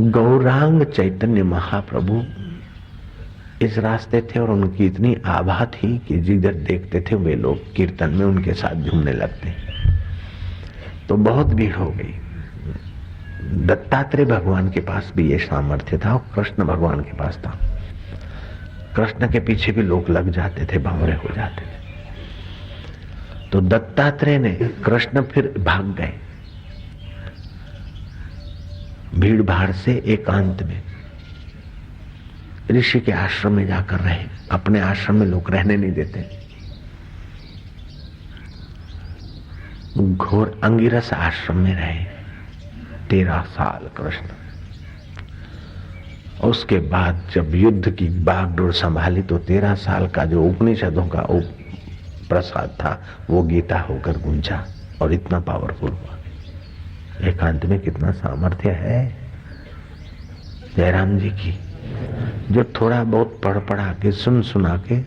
गौरांग चैतन्य महाप्रभु इस रास्ते थे और उनकी इतनी आभा थी कि जिधर देखते थे वे लोग कीर्तन में उनके साथ झूमने लगते। तो बहुत भीड़ हो गई। दत्तात्रेय भगवान के पास भी ये सामर्थ्य था और कृष्ण भगवान के पास था। कृष्ण के पीछे भी लोग लग जाते थे, भंवरे हो जाते थे। तो दत्तात्रेय ने, कृष्ण फिर भाग गए भीड़ भाड़ से, एकांत में ऋषि के आश्रम में जाकर रहे। अपने आश्रम में लोग रहने नहीं देते। घोर अंगिरस आश्रम में रहे 13 साल कृष्ण। उसके बाद जब युद्ध की बागडोर संभाली तो 13 साल का जो उपनिषदों का प्रसाद था वो गीता होकर गूंजा और इतना पावरफुल हुआ। एकांत में कितना सामर्थ्य है जयराम जी की। जो थोड़ा बहुत पढ़ पढ़ा के सुन सुना के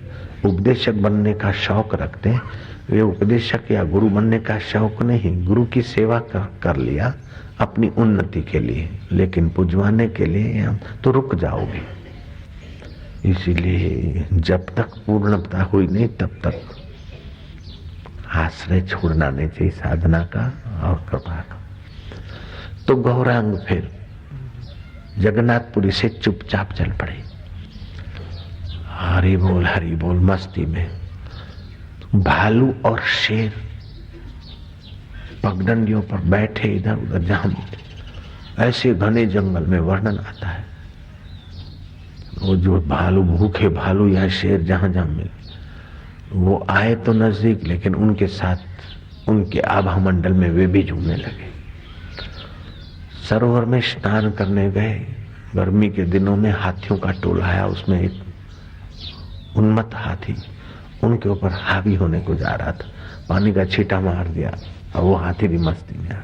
उपदेशक बनने का शौक रखते हैं, वे उपदेशक या गुरु बनने का शौक नहीं, गुरु की सेवा कर लिया अपनी उन्नति के लिए, लेकिन पुजवाने के लिए हम तो रुक जाओगे। इसीलिए जब तक पूर्णता हुई नहीं तब तक आश्रय छोड़ना नहीं चाहिए साधना का और कृपा का। तो गौरांग फिर जगन्नाथपुरी से चुपचाप चल पड़े। हरि बोल मस्ती में। भालू और शेर पगडंडियों पर बैठे इधर उधर, जहां ऐसे घने जंगल में वर्णन आता है। वो जो भालू, भूखे भालू या शेर जहां जहां मिले, वो आए तो नजदीक, लेकिन उनके साथ उनके आभा मंडल में वे भी झूमने लगे। सरोवर में स्नान करने गए। गर्मी के दिनों में हाथियों का टोला आया, उसमें एक उन्मत्त हाथी उनके ऊपर हावी होने को जा रहा था। पानी का छींटा मार दिया और वो हाथी भी मस्ती में आ।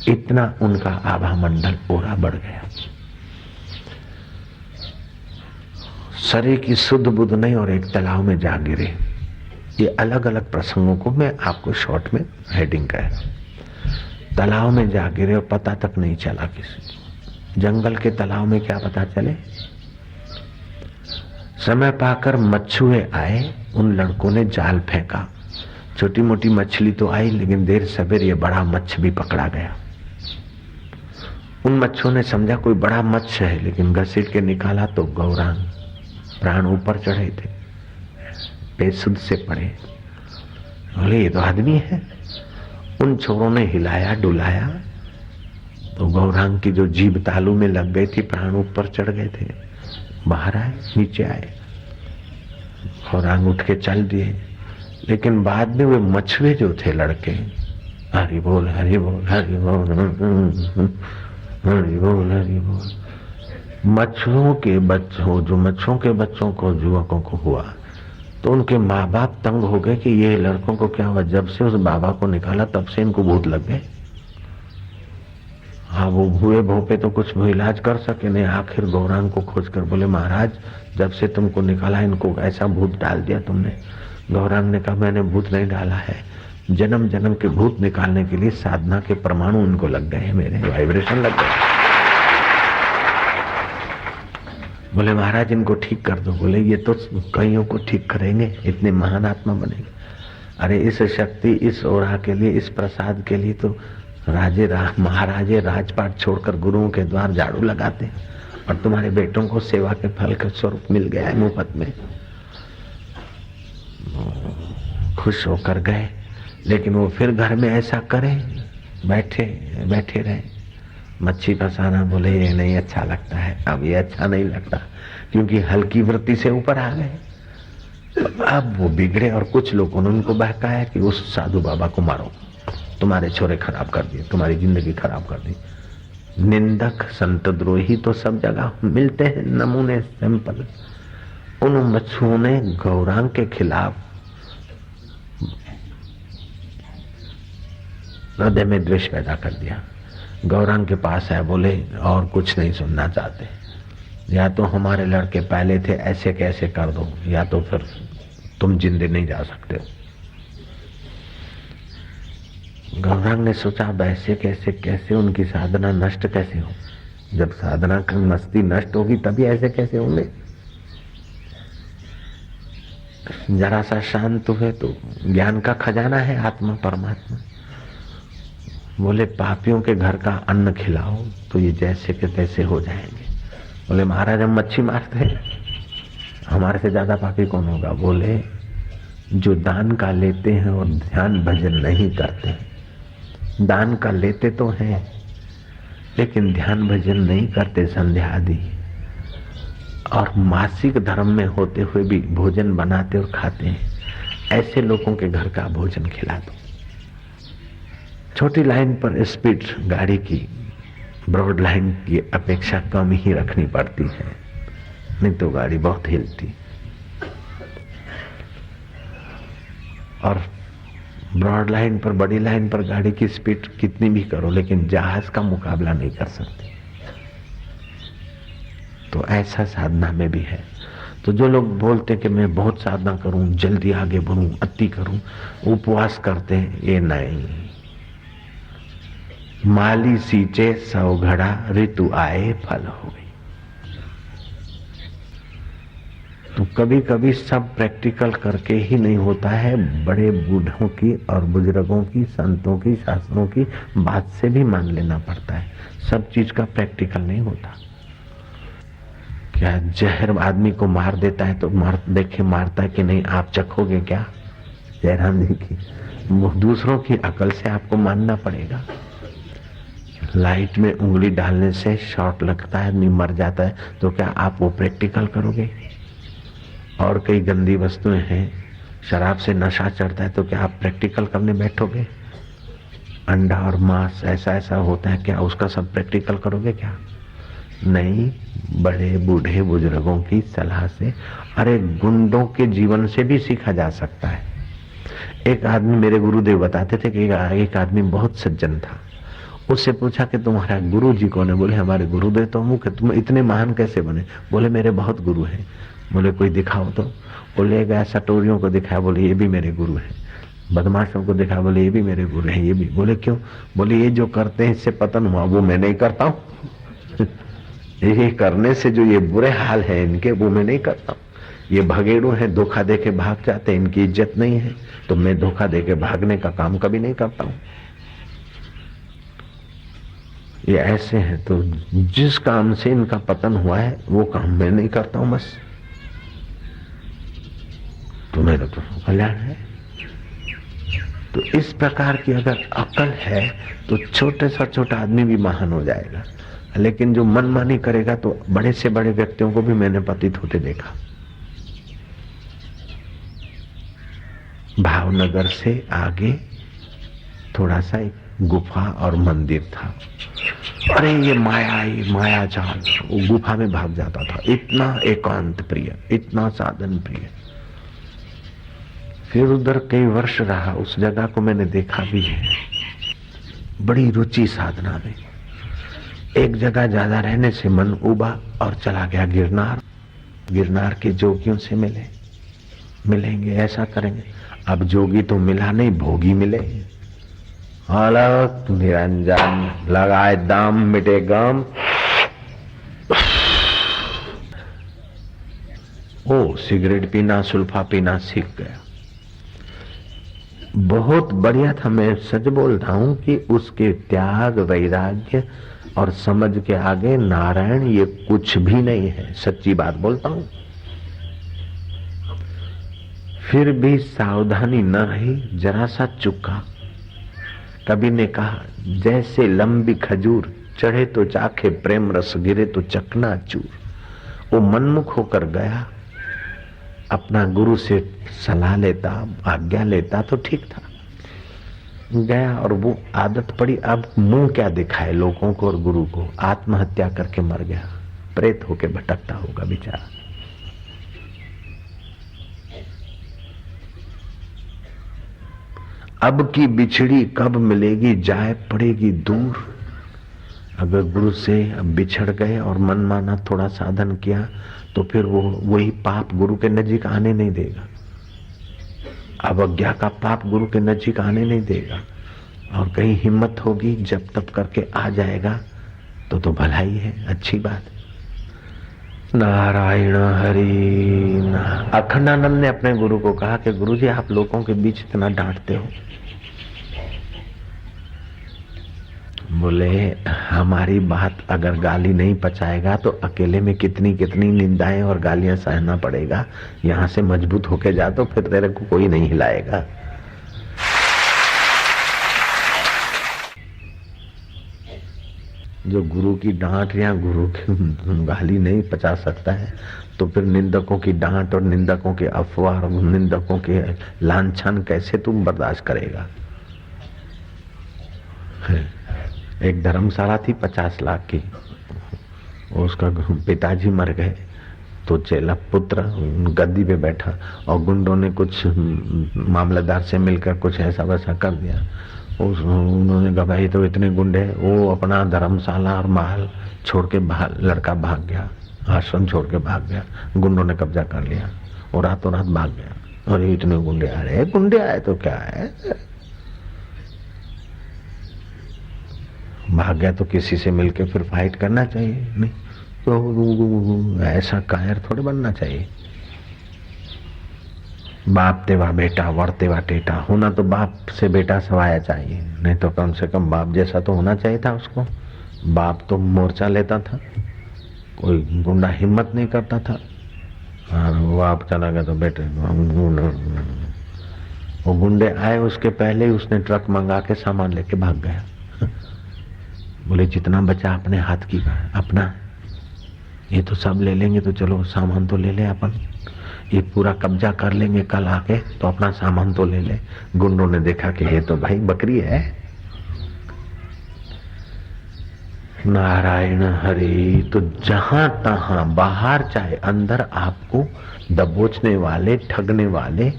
इतना उनका आभा मंडल पूरा बढ़ गया। शरीर की शुद्ध बुद्ध नहीं और एक तालाब में जा गिरे। ये अलग अलग प्रसंगों को मैं आपको शॉर्ट में हेडिंग कह रहा हूं। तालाब में जा गिरे और पता तक नहीं चला किसी। जंगल के तालाब में क्या पता चले। समय पाकर मछुए आए, उन लड़कों ने जाल फेंका। छोटी मोटी मछली तो आई, लेकिन देर सवेर ये बड़ा मच्छ भी पकड़ा गया। उन मच्छों ने समझा कोई बड़ा मच्छ है, लेकिन घसीट के निकाला तो गौरांग प्राण ऊपर चढ़े थे, बेसुध से पड़े। बोले ये तो आदमी है। उन छोरों ने हिलाया डुलाया तो गौरांग की जो जीभ तालू में लग गई थी, प्राण ऊपर चढ़ गए थे। बाहर आए, नीचे आए, गौरांग उठ के चल दिए। लेकिन बाद में वे मछुए जो थे लड़के, हरि बोल हरि बोल हरि बोल हरि बोल हरि बोल। मछुओं के बच्चों, जो मच्छों के बच्चों को, युवकों को हुआ तो उनके माँ बाप तंग हो गए कि ये लड़कों को क्या हुआ। जब से उस बाबा को निकाला तब से इनको भूत लग गए। हाँ, वो भूए भोपे तो कुछ इलाज कर सके नहीं। आखिर गौरांग को खोज कर बोले महाराज, जब से तुमको निकाला इनको ऐसा भूत डाल दिया तुमने। गौरांग ने कहा मैंने भूत नहीं डाला है, जन्म जन्म के भूत निकालने के लिए साधना के परमाणु उनको लग गए, मेरे वाइब्रेशन लग गए। बोले महाराज इनको ठीक कर दो। बोले ये तो कईयों को ठीक करेंगे, इतने महान आत्मा बनेंगे। अरे इस शक्ति, इस ओरा के लिए, इस प्रसाद के लिए तो महाराजे राजपाट छोड़कर गुरुओं के द्वार झाड़ू लगाते हैं, और तुम्हारे बेटों को सेवा के फल का स्वरूप मिल गया है मुफ्त में। खुश होकर गए, लेकिन वो फिर घर में ऐसा करे, बैठे बैठे रहे, मच्छी फंसाना। बोले ये नहीं अच्छा लगता है, अब ये अच्छा नहीं लगता, क्योंकि हल्की वृत्ति से ऊपर आ गए। अब वो बिगड़े और कुछ लोगों ने उनको बहकाया कि उस साधु बाबा को मारो, तुम्हारे छोरे खराब कर दिए, तुम्हारी जिंदगी खराब कर दी। निंदक संत द्रोही तो सब जगह मिलते हैं, नमूने सिंपल। उन मच्छुओं ने गौरांग के खिलाफ हृदय में द्वेष पैदा कर दिया। गौरांग के पास है, बोले और कुछ नहीं सुनना चाहते, या तो हमारे लड़के पहले थे ऐसे कैसे कर दो, या तो फिर तुम जिंदे नहीं जा सकते हो। गौरांग ने सोचा अब ऐसे कैसे कैसे उनकी साधना नष्ट कैसे हो। जब साधना की मस्ती नष्ट होगी तभी ऐसे कैसे होंगे। जरा सा शांत हुए तो ज्ञान का खजाना है आत्मा परमात्मा। बोले पापियों के घर का अन्न खिलाओ तो ये जैसे के तैसे हो जाएंगे। बोले महाराज हम मच्छी मारते हैं, हमारे से ज्यादा पापी कौन होगा। बोले जो दान का लेते हैं और ध्यान भजन नहीं करते। दान का लेते तो हैं लेकिन ध्यान भजन नहीं करते, संध्या आदि और मासिक धर्म में होते हुए भी भोजन बनाते और खाते हैं। ऐसे लोगों के घर का भोजन खिला दो। छोटी लाइन पर स्पीड गाड़ी की ब्रॉड लाइन की अपेक्षा कम ही रखनी पड़ती है, नहीं तो गाड़ी बहुत हिलती। और ब्रॉड लाइन पर, बड़ी लाइन पर गाड़ी की स्पीड कितनी भी करो लेकिन जहाज का मुकाबला नहीं कर सकती। तो ऐसा साधना में भी है। तो जो लोग बोलते कि मैं बहुत साधना करूं, जल्दी आगे बढ़ूं, अति करूं, उपवास करते हैं, ये नहीं। माली सींचे 100 घड़ा, ऋतु आए फल हो गई। तो कभी कभी सब प्रैक्टिकल करके ही नहीं होता है। बड़े बूढ़ों की और बुजुर्गों की, संतों की, शास्त्रों की बात से भी मान लेना पड़ता है। सब चीज का प्रैक्टिकल नहीं होता। क्या जहर आदमी को मार देता है तो मारता है कि नहीं, आप चखोगे क्या? जयराम जी की दूसरों की अकल से आपको मानना पड़ेगा। लाइट में उंगली डालने से शॉट लगता है, आदमी मर जाता है, तो क्या आप वो प्रैक्टिकल करोगे? और कई गंदी वस्तुएं हैं, शराब से नशा चढ़ता है, तो क्या आप प्रैक्टिकल करने बैठोगे? अंडा और मांस ऐसा ऐसा होता है, क्या उसका सब प्रैक्टिकल करोगे क्या? नहीं। बड़े बूढ़े बुजुर्गों की सलाह से, अरे गुंडों के जीवन से भी सीखा जा सकता है। एक आदमी, मेरे गुरुदेव बताते थे कि एक आदमी बहुत सज्जन था। उससे पूछा कि तुम्हारा गुरु जी कौन है? बोले हमारे गुरुदेव तो मुख्य। तुम इतने महान कैसे बने? बोले मेरे बहुत गुरु हैं। बोले कोई दिखाओ तो। बोले गया सटोरियों को दिखाया, बोले ये भी मेरे गुरु हैं। बदमाशों को दिखाया, बोले ये भी मेरे गुरु हैं। ये भी। बोले क्यों? बोले ये जो करते हैं इससे पतन हुआ, वो मैं नहीं करता हूँ। ये करने से जो ये बुरे हाल है इनके, वो मैं नहीं करता हूँ। ये भगेड़ू हैं, धोखा दे के भाग जाते हैं, इनकी इज्जत नहीं है, तो मैं धोखा दे के भागने का काम कभी नहीं करता हूँ। ये ऐसे हैं, तो जिस काम से इनका पतन हुआ है वो काम मैं नहीं करता हूं, बस। तो मेरा तो कल्याण है। तो इस प्रकार की अगर अकल है तो छोटे से छोटा आदमी भी महान हो जाएगा। लेकिन जो मनमानी करेगा तो बड़े से बड़े व्यक्तियों को भी मैंने पतित होते देखा। भावनगर से आगे थोड़ा सा एक गुफा और मंदिर था। अरे ये माया जाल, वो गुफा में भाग जाता था। इतना एकांत प्रिय, इतना साधन प्रिय। फिर उधर कई वर्ष रहा, उस जगह को मैंने देखा भी है। बड़ी रुचि साधना में। एक जगह ज्यादा रहने से मन उबा और चला गया गिरनार। गिरनार के जोगियों से मिलेंगे, ऐसा करेंगे। अब जोगी तो मिला नहीं, भोगी मिले। अलग निरंजन लगाए दाम, मिटे गम। ओ सिगरेट पीना, सुल्फा पीना सीख गया। बहुत बढ़िया था। मैं सच बोल रहा हूं कि उसके त्याग, वैराग्य और समझ के आगे नारायण ये कुछ भी नहीं है। सच्ची बात बोलता हूं। फिर भी सावधानी न रही, जरा सा चुका। कवि ने कहा, जैसे लंबी खजूर, चढ़े तो चाखे प्रेम रस, गिरे तो चकनाचूर। वो मनमुख होकर गया, अपना गुरु से सलाह लेता, आज्ञा लेता तो ठीक था। गया और वो आदत पड़ी। अब मुंह क्या दिखाए लोगों को और गुरु को। आत्महत्या करके मर गया। प्रेत होके भटकता होगा बेचारा। अब की बिछड़ी कब मिलेगी, जाए पड़ेगी दूर। अगर गुरु से अब बिछड़ गए और मन माना थोड़ा साधन किया तो फिर वो वही पाप गुरु के नजीक आने नहीं देगा। अवज्ञा का पाप गुरु के नजीक आने नहीं देगा। और कहीं हिम्मत होगी, जब तब करके आ जाएगा तो भलाई है, अच्छी बात। नारायण हरि अखंडानंद ने अपने गुरु को कहा कि गुरु जी आप लोगों के बीच इतना डांटते हो। बोले हमारी बात अगर गाली नहीं पचाएगा तो अकेले में कितनी कितनी निंदाएं और गालियां सहना पड़ेगा। यहां से मजबूत होके जा तो फिर तेरे को कोई नहीं हिलाएगा। जो गुरु की डांट या गुरु की गाली नहीं पचा सकता है तो फिर निंदकों की डांट और निंदकों के अफवाह और निंदकों के लांछन कैसे तुम बर्दाश्त करेगा। एक धर्मशाला थी 50 लाख की, उसका पिताजी मर गए तो चेला पुत्र गद्दी पे बैठा और गुंडों ने कुछ मामलेदार से मिलकर कुछ ऐसा वैसा कर दिया। उन्होंने कहा भाई तो इतने गुंडे, वो अपना धर्मशाला और महल छोड़ के लड़का भाग गया, आश्रम छोड़ के भाग गया। गुंडों ने कब्जा कर लिया और रातों रात भाग गया। और इतने गुंडे आ रहे, गुंडे आए तो क्या है, भाग गया तो किसी से मिलके फिर फाइट करना चाहिए, नहीं तो ऐसा कायर थोड़े बनना चाहिए। बाप तेवा बेटा वर तेवा टेटा, होना तो बाप से बेटा सवाया चाहिए, नहीं तो कम से कम बाप जैसा तो होना चाहिए था उसको। बाप तो मोर्चा लेता था, कोई गुंडा हिम्मत नहीं करता था। और वो आप चला गया तो बेटे वो गुंडे आए उसके पहले ही उसने ट्रक मंगा के सामान लेके भाग गया। बोले जितना बचा अपने हाथ की अपना, ये तो सब ले लेंगे तो चलो सामान तो ले ले अपन, ये पूरा कब्जा कर लेंगे कल आके तो अपना सामान तो ले ले। गुंडों ने देखा कि ये तो भाई बकरी है। नारायण हरि। तो जहां तहां बाहर चाहे अंदर आपको दबोचने वाले ठगने वाले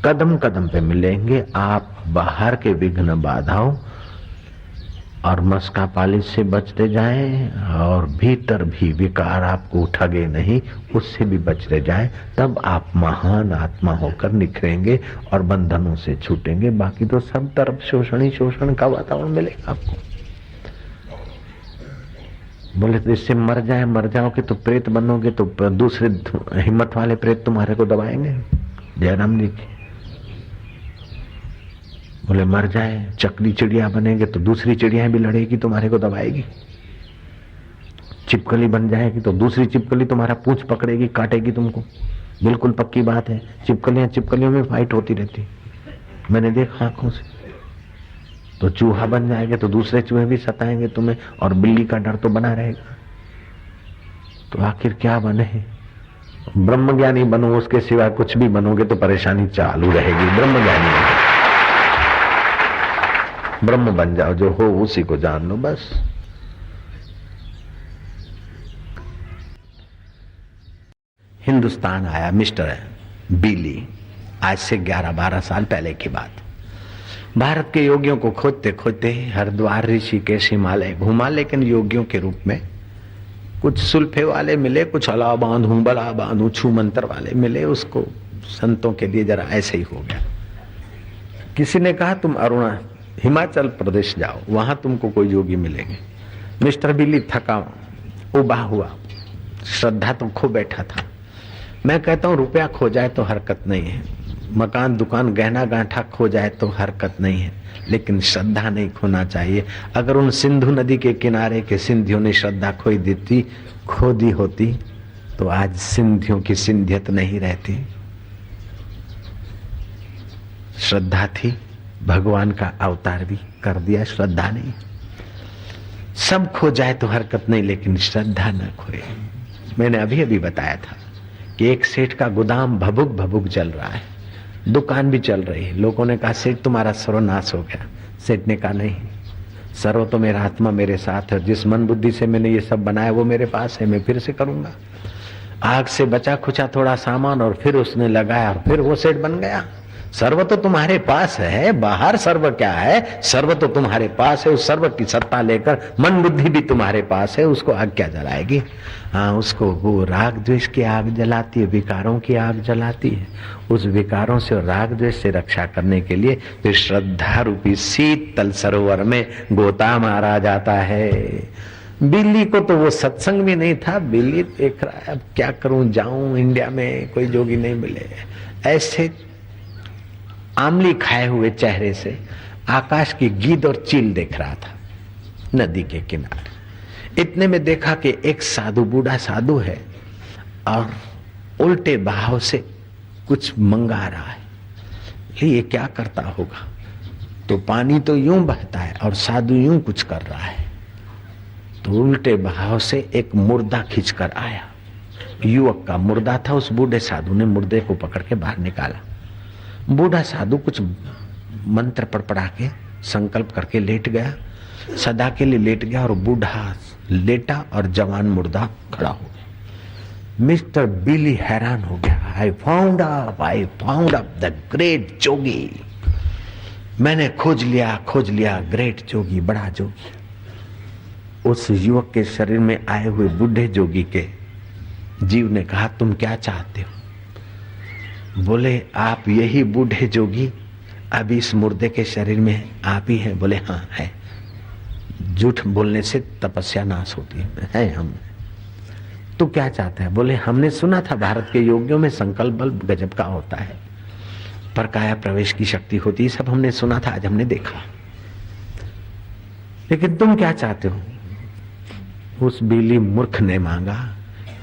कदम कदम पे मिलेंगे। आप बाहर के विघ्न बाधाओं और मस्का पालिश से बचते जाएं और भीतर भी विकार आपको ठगे नहीं, उससे भी बचते जाएं, तब आप महान आत्मा होकर निखरेंगे और बंधनों से छूटेंगे। बाकी तो सब तरफ शोषण ही शोषण का वातावरण मिलेगा आपको। बोले तो इससे मर जाओगे तो प्रेत बनोगे तो दूसरे हिम्मत वाले प्रेत तुम्हारे को दबाएंगे। जयराम जी की बोले मर जाए चकली चिड़िया बनेंगे तो दूसरी चिड़िया भी लड़ेगी, तुम्हारे को दबाएगी। चिपकली बन जाएगी तो दूसरी चिपकली तुम्हारा पूंछ पकड़ेगी, काटेगी तुमको। बिल्कुल पक्की बात है, चिपकलियों में फाइट होती रहती, मैंने देखा आंखों से। तो चूहा बन जाएंगे तो दूसरे चूहे भी सताएंगे तुम्हें और बिल्ली का डर तो बना रहेगा। तो आखिर क्या बने? ब्रह्मज्ञानी बनो, उसके सिवा कुछ भी बनोगे तो परेशानी चालू रहेगी। ब्रह्मज्ञानी बनो, ब्रह्म बन जाओ, जो हो उसी को जान लो बस। हिंदुस्तान आया मिस्टर बीली, आज से 11-12 साल पहले की बात। भारत के योगियों को खोजते खोजते हरिद्वार ऋषिकेश हिमालय घूमा, लेकिन योगियों के रूप में कुछ सुल्फे वाले मिले, कुछ अला बांधू बला बांधू छू मंत्र वाले मिले। उसको संतों के लिए जरा ऐसे ही हो गया। किसी ने कहा तुम हिमाचल प्रदेश जाओ, वहां तुमको कोई योगी मिलेंगे। मिस्टर बिली थका उबा हुआ, श्रद्धा तो खो बैठा था। मैं कहता हूं रुपया खो जाए तो हरकत नहीं है, मकान दुकान गहना गांठा खो जाए तो हरकत नहीं है, लेकिन श्रद्धा नहीं खोना चाहिए। अगर उन सिंधु नदी के किनारे के सिंधियों ने श्रद्धा खो दी होती तो आज सिंधियों की सिंधियत नहीं रहती। श्रद्धा थी, भगवान का अवतार भी कर दिया, श्रद्धा नहीं। सब खो जाए तो हरकत नहीं, लेकिन श्रद्धा न खोए। मैंने अभी अभी बताया था कि एक सेठ का गोदाम भभुक भभुक चल रहा है, दुकान भी चल रही है। लोगों ने कहा सेठ तुम्हारा सर्वनाश हो गया। सेठ ने कहा नहीं, सर्व तो मेरा आत्मा मेरे साथ है, जिस मन बुद्धि से मैंने ये सब बनाया वो मेरे पास है, मैं फिर से करूंगा। आग से बचा खुचा थोड़ा सामान और फिर उसने लगाया और फिर वो सेठ बन गया। सर्व तो तुम्हारे पास है, बाहर सर्व क्या है, सर्व तो तुम्हारे पास है। उस सर्व की सत्ता लेकर मन बुद्धि भी तुम्हारे पास है, उसको आग क्या जलाएगी? हाँ, उसको वो राग द्वेष की आग जलाती है, विकारों की आग जलाती है। उस विकारों से और राग द्वेष से रक्षा करने के लिए फिर श्रद्धा रूपी शीतल सरोवर में गोता मारा जाता है। बिल्ली को तो वो सत्संग भी नहीं था, बिल्ली देख रहा है अब क्या करूं, जाऊं इंडिया में कोई जोगी नहीं मिले। ऐसे आमली खाए हुए चेहरे से आकाश की गिद्ध और चील देख रहा था नदी के किनारे। इतने में देखा कि एक साधु, बूढ़ा साधु है और उल्टे बहाव से कुछ मंगा रहा है। ये क्या करता होगा? तो पानी तो यूं बहता है और साधु यूं कुछ कर रहा है। तो उल्टे बहाव से एक मुर्दा खींचकर आया, युवक का मुर्दा था। उस बूढ़े साधु ने मुर्दे को पकड़ के बाहर निकाला। बूढ़ा साधु कुछ मंत्र पढ़ के संकल्प करके लेट गया, सदा के लिए लेट गया और बूढ़ा लेटा और जवान मुर्दा खड़ा हो गया। मिस्टर बिली हैरान हो गया। I found up the great jogi. मैंने खोज लिया ग्रेट जोगी, बड़ा जोगी। उस युवक के शरीर में आए हुए बूढ़े जोगी के जीव ने कहा, तुम क्या चाहते हो? बोले, आप यही बूढ़े जोगी अभी इस मुर्दे के शरीर में आप ही हैं? बोले, हाँ है। झूठ बोलने से तपस्या नाश होती है हम। तो क्या चाहता है? बोले, हमने सुना था भारत के योगियों में संकल्प बल गजब का होता है, पर काया प्रवेश की शक्ति होती है, सब हमने सुना था, आज हमने देखा। लेकिन तुम क्या चाहते हो? उस बिल्ली मूर्ख ने मांगा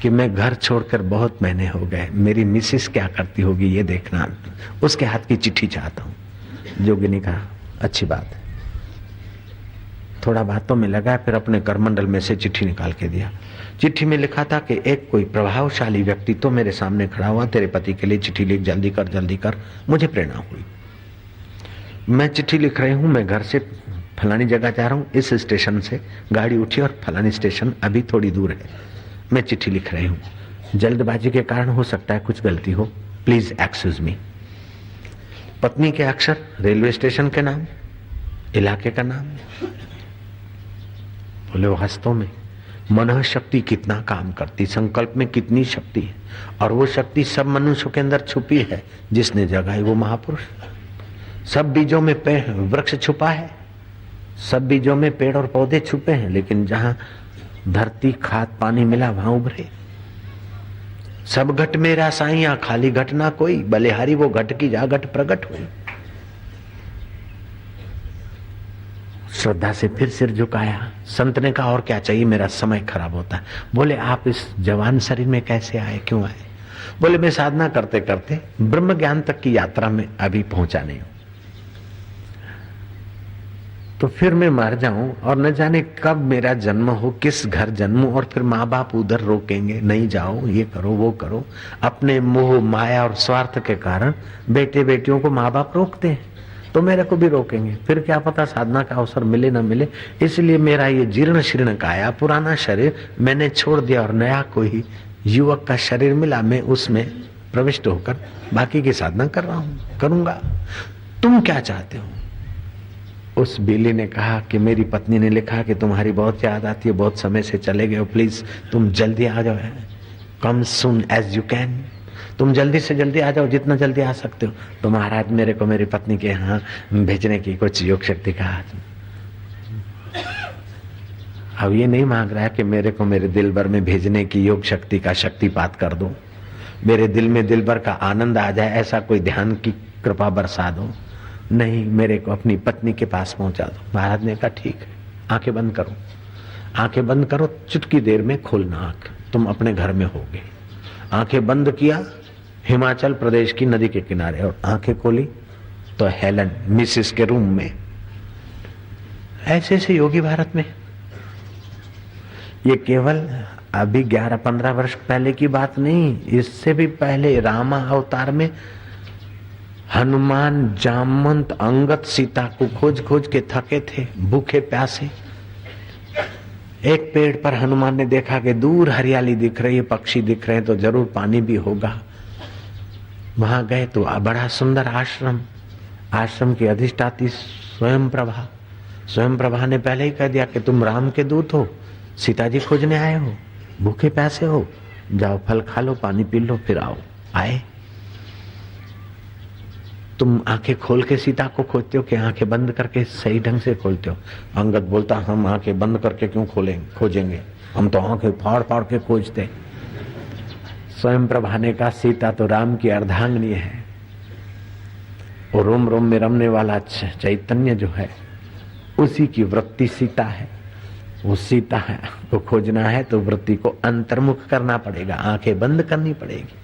कि मैं घर छोड़कर बहुत महीने हो गए, मेरी मिसेस क्या करती होगी ये देखना, उसके हाथ की चिट्ठी चाहता हूं। जोगी ने कहा, अच्छी बात है। थोड़ा बातों में लगा, फिर अपने करमंडल में से चिट्ठी निकाल के दिया। चिट्ठी में लिखा था कि एक कोई प्रभावशाली व्यक्ति तो मेरे सामने खड़ा हुआ, तेरे पति के लिए चिट्ठी लिख, जल्दी कर। मुझे प्रेरणा हुई, मैं चिट्ठी लिख रही हूं, मैं घर से फलानी जगह जा रहा हूं, इस स्टेशन से गाड़ी उठी और फलानी स्टेशन अभी थोड़ी दूर है, मैं चिट्ठी लिख रही हूं। जल्दबाजी के कारण हो सकता है कुछ गलती हो, प्लीज एक्सक्यूज मी। पत्नी के अक्षर, रेलवे स्टेशन के नाम, इलाके का नाम। बोले, वास्तव में मन शक्ति कितना काम करती, संकल्प में कितनी शक्ति है, और वो शक्ति सब मनुष्यों के अंदर छुपी है। जिसने जगाई वो महापुरुष। सब बीजों में पेड़ वृक्ष छुपा है, सब बीजों में पेड़ और पौधे छुपे हैं, लेकिन जहां धरती खाद पानी मिला वहां उभरे। सब घट मेरा साईं, खाली घट ना कोई, बलिहारी वो घट की जा घट प्रगट हुई। श्रद्धा से फिर सिर झुकाया। संत ने कहा, और क्या चाहिए, मेरा समय खराब होता है। बोले, आप इस जवान शरीर में कैसे आए, क्यों आए? बोले, मैं साधना करते करते ब्रह्म ज्ञान तक की यात्रा में अभी पहुंचा नहीं हूं, तो फिर मैं मर जाऊं और न जाने कब मेरा जन्म हो, किस घर जन्मूं, और फिर माँ बाप उधर रोकेंगे, नहीं जाओ, ये करो वो करो। अपने मोह माया और स्वार्थ के कारण बेटे बेटियों को माँ बाप रोकते हैं, तो मेरे को भी रोकेंगे। फिर क्या पता साधना का अवसर मिले ना मिले। इसलिए मेरा ये जीर्ण शीर्ण काया, पुराना शरीर मैंने छोड़ दिया और नया कोई युवक का शरीर मिला, मैं उसमें प्रविष्ट होकर बाकी की साधना कर रहा हूं, करूंगा। तुम क्या चाहते हो? उस बिल्ली ने कहा कि मेरी पत्नी ने लिखा कि तुम्हारी बहुत याद आती है, बहुत समय से चले गए हो, प्लीज तुम जल्दी आ जाओ, कम सून एज यू कैन, तुम जल्दी से जल्दी आ जाओ, जितना जल्दी आ सकते हो। तो महाराज मेरे को मेरी पत्नी के यहाँ भेजने की कुछ योग शक्ति का। अब ये नहीं मांग रहा है कि मेरे को मेरे दिल भर में भेजने की योग शक्ति का शक्तिपात कर दो, मेरे दिल में दिल भर का आनंद आ जाए, ऐसा कोई ध्यान की कृपा बरसा दो। नहीं, मेरे को अपनी पत्नी के पास पहुंचा दो। महाराज ने कहा, ठीक है, आंखें बंद करो, आंखें बंद करो, चुटकी देर में खोलना आंख, तुम अपने घर में होगे। आंखें बंद किया, हिमाचल प्रदेश की नदी के किनारे, और आंखें खोली तो हेलन मिसेस के रूम में। ऐसे ऐसे योगी भारत में। ये केवल अभी 11-15 वर्ष पहले की बात नहीं, इससे भी पहले रामा अवतार में हनुमान जामवंत अंगद सीता को खोज खोज के थके थे, भूखे प्यासे। एक पेड़ पर हनुमान ने देखा कि दूर हरियाली दिख रही है, पक्षी दिख रहे हैं, तो जरूर पानी भी होगा। वहां गए तो बड़ा सुंदर आश्रम, आश्रम की अधिष्ठाती स्वयं प्रभा ने पहले ही कह दिया कि तुम राम के दूत हो, सीता जी खोजने आए हो, भूखे प्यासे हो, जाओ फल खा लो, पानी पी लो, फिर आओ। आए तुम आंखें खोल के सीता को खोजते हो कि आंखें बंद करके सही ढंग से खोलते हो? अंगद बोलता, हम आंखें बंद करके क्यों खोजेंगे, हम तो आंखें फाड़ फाड़ के खोजते। स्वयं प्रभा ने कहा, सीता तो राम की अर्धांगिनी है, वो रोम रोम में रमने वाला चैतन्य जो है उसी की वृत्ति सीता है। वो सीता है को खोजना है तो वृत्ति को अंतर्मुख करना पड़ेगा, आंखें बंद करनी पड़ेगी।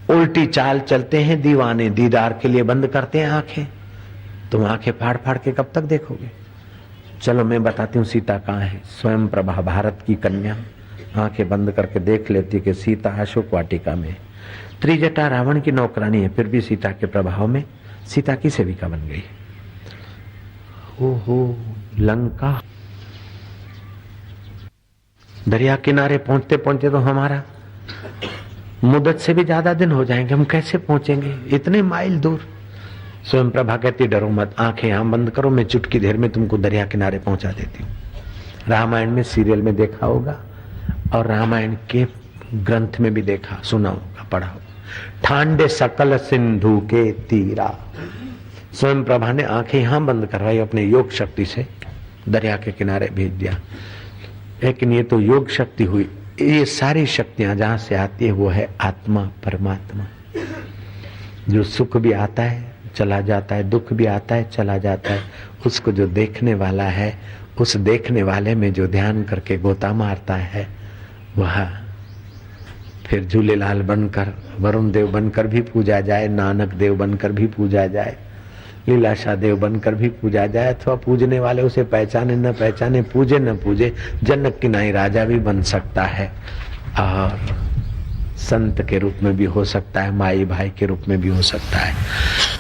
उल्टी चाल चलते हैं दीवाने, दीदार के लिए बंद करते हैं आंखें। तुम आंखें फाड़ फाड़ के कब तक देखोगे? चलो मैं बताती हूँ सीता कहाँ है। स्वयं प्रभा भारत की कन्या आंखें बंद करके देख लेती कि सीता अशोक वाटिका में। त्रिजटा रावण की नौकरानी है, फिर भी सीता के प्रभाव में सीता की सेविका बन गई। ओहो, लंका दरिया किनारे पहुंचते पहुंचते तो हमारा मुद्दत से भी ज्यादा दिन हो जाएंगे। हम कैसे पहुंचेंगे इतने माइल दूर? स्वयं प्रभा कहती, डरो मत, आंखें यहां बंद करो, मैं चुटकी देर में तुमको दरिया किनारे पहुंचा देती हूँ। रामायण में सीरियल में देखा होगा और रामायण के ग्रंथ में भी देखा, सुना होगा, पढ़ा होगा। ठांडे सकल सिंधु के तीरा, स्वयं प्रभा ने आंखें यहां बंद करवाई, अपने योग शक्ति से दरिया के किनारे भेज दिया। लेकिन ये तो योग शक्ति हुई, ये सारी शक्तियां जहां से आती है वो है आत्मा, परमात्मा। जो सुख भी आता है चला जाता है, दुख भी आता है चला जाता है, उसको जो देखने वाला है, उस देखने वाले में जो ध्यान करके गोता मारता है, वह फिर झूलेलाल बनकर, वरुण देव बनकर भी पूजा जाए, नानक देव बनकर भी पूजा जाए, लीलाशाह देव बनकर भी पूजा जाए, अथवा पूजने वाले उसे पहचाने न पहचाने, पूजे न पूजे, जनक की नाई राजा भी बन सकता है और संत के रूप में भी हो सकता है, माई भाई के रूप में भी हो सकता है।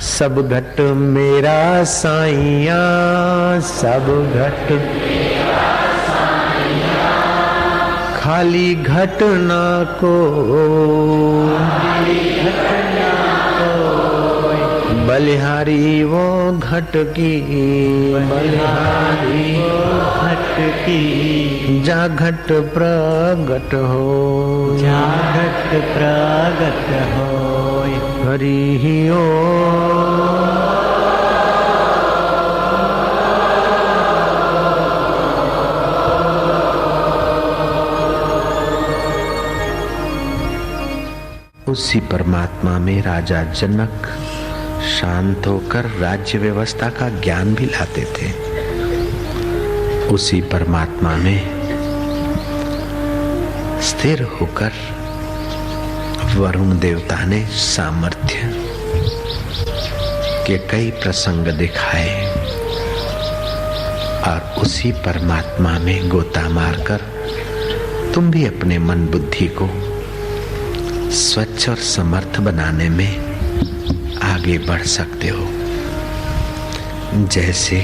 सब घट मेरा साईया, सब घट खाली घटना को, बलिहारी वो घट की, बलिहारी वो घट की, जा घट प्रगट हो, जा घट प्रगट हो, हरि ही ओ। उसी परमात्मा में राजा जनक शांत होकर राज्य व्यवस्था का ज्ञान भी लाते थे। उसी परमात्मा में स्थिर होकर वरुण देवता ने सामर्थ्य के कई प्रसंग दिखाए और उसी परमात्मा में गोता मारकर तुम भी अपने मन बुद्धि को स्वच्छ और समर्थ बनाने में आगे बढ़ सकते हो। जैसे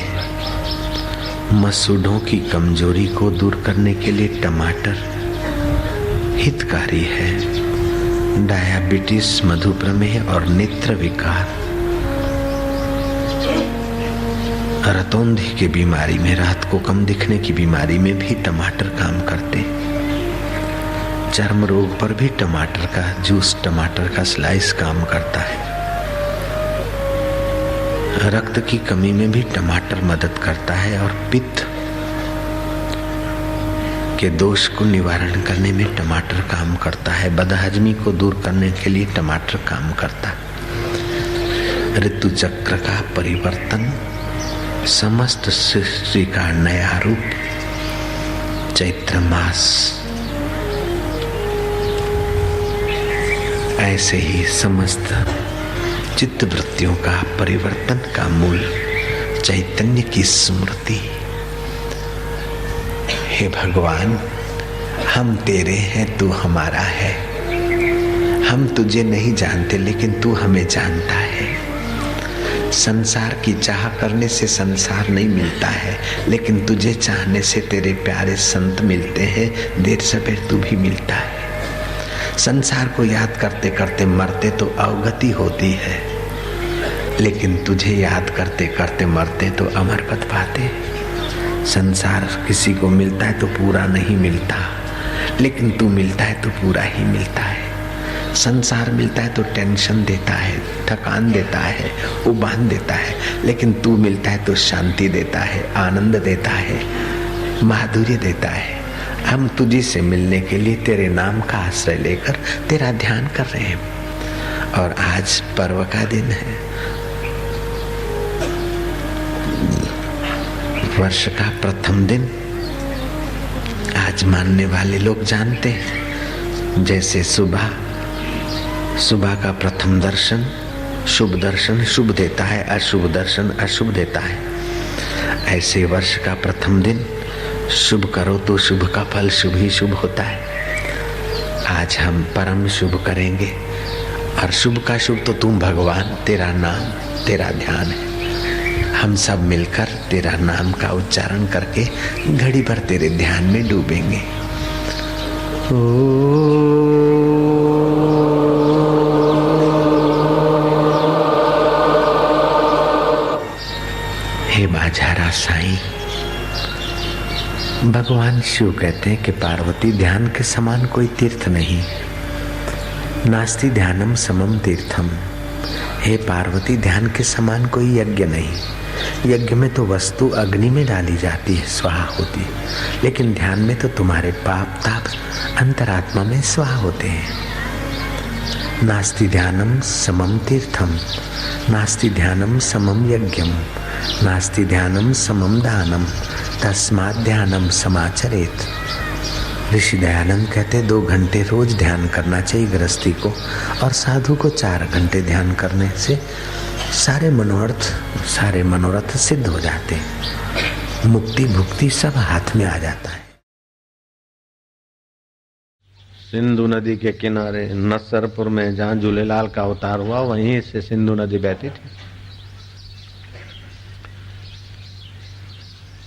मसूड़ों की कमजोरी को दूर करने के लिए टमाटर हितकारी है, डायबिटीज, मधुप्रमेह और नेत्र विकार, रतौंधी की बीमारी में, रात को कम दिखने की बीमारी में भी टमाटर काम करते। चर्म रोग पर भी टमाटर का जूस, टमाटर का स्लाइस काम करता है। रक्त की कमी में भी टमाटर मदद करता है और पित्त के दोष को निवारण करने में टमाटर काम करता है। बदहजमी को दूर करने के लिए टमाटर काम करता है। ऋतु चक्र का परिवर्तन, समस्त सृष्टि का नया रूप, चैत्र मास, ऐसे ही समस्त चित्त वृत्तियों का परिवर्तन का मूल चैतन्य की स्मृति। हे भगवान, हम तेरे हैं, तू हमारा है। हम तुझे नहीं जानते लेकिन तू हमें जानता है। संसार की चाह करने से संसार नहीं मिलता है, लेकिन तुझे चाहने से तेरे प्यारे संत मिलते हैं। देर सवेर तू भी मिलता है। संसार को याद करते करते मरते तो अवगति होती है, लेकिन तुझे याद करते करते मरते तो अमर पद पाते। संसार किसी को मिलता है तो पूरा नहीं मिलता, लेकिन तू मिलता है तो पूरा ही मिलता है। संसार मिलता है तो टेंशन देता है, थकान देता है, उबान देता है, लेकिन तू मिलता है तो शांति देता है, आनंद देता है, माधुर्य देता है। हम तुझी से मिलने के लिए तेरे नाम का आश्रय लेकर तेरा ध्यान कर रहे हैं। और आज पर्व का दिन है, वर्ष का प्रथम दिन। आज मानने वाले लोग जानते हैं, जैसे सुबह का प्रथम दर्शन शुभ देता है, अशुभ दर्शन अशुभ देता है। ऐसे वर्ष का प्रथम दिन शुभ करो तो शुभ का फल शुभ ही शुभ होता है। आज हम परम शुभ करेंगे, और शुभ का शुभ तो तुम भगवान, तेरा नाम, तेरा ध्यान है। हम सब मिलकर तेरा नाम का उच्चारण करके घड़ी भर तेरे ध्यान में डूबेंगे। हे बाजारा साईं, भगवान शिव कहते हैं कि पार्वती, ध्यान के समान कोई तीर्थ नहीं, नास्ति ध्यानम समम तीर्थम। हे पार्वती, ध्यान के समान कोई यज्ञ नहीं। यज्ञ में तो वस्तु अग्नि में डाली जाती है, स्वाहा होती है, लेकिन ध्यान में तो तुम्हारे पाप ताप अंतरात्मा में स्वाहा होते हैं। नास्ति ध्यानम समम तीर्थम, नास्ति ध्यानम समम यज्ञम, नास्ति ध्यानम समम दानम, तस्मात् ध्यानम समाचरेत। ऋषि दयानंद कहते 2 घंटे रोज ध्यान करना चाहिए गृहस्थी को, और साधु को 4 घंटे ध्यान करने से सारे मनोरथ सिद्ध हो जाते हैं। मुक्ति भुक्ति सब हाथ में आ जाता है। सिंधु नदी के किनारे नसरपुर में जहाँ झूलेलाल का अवतार हुआ, वहीं से सिंधु नदी बहती थी।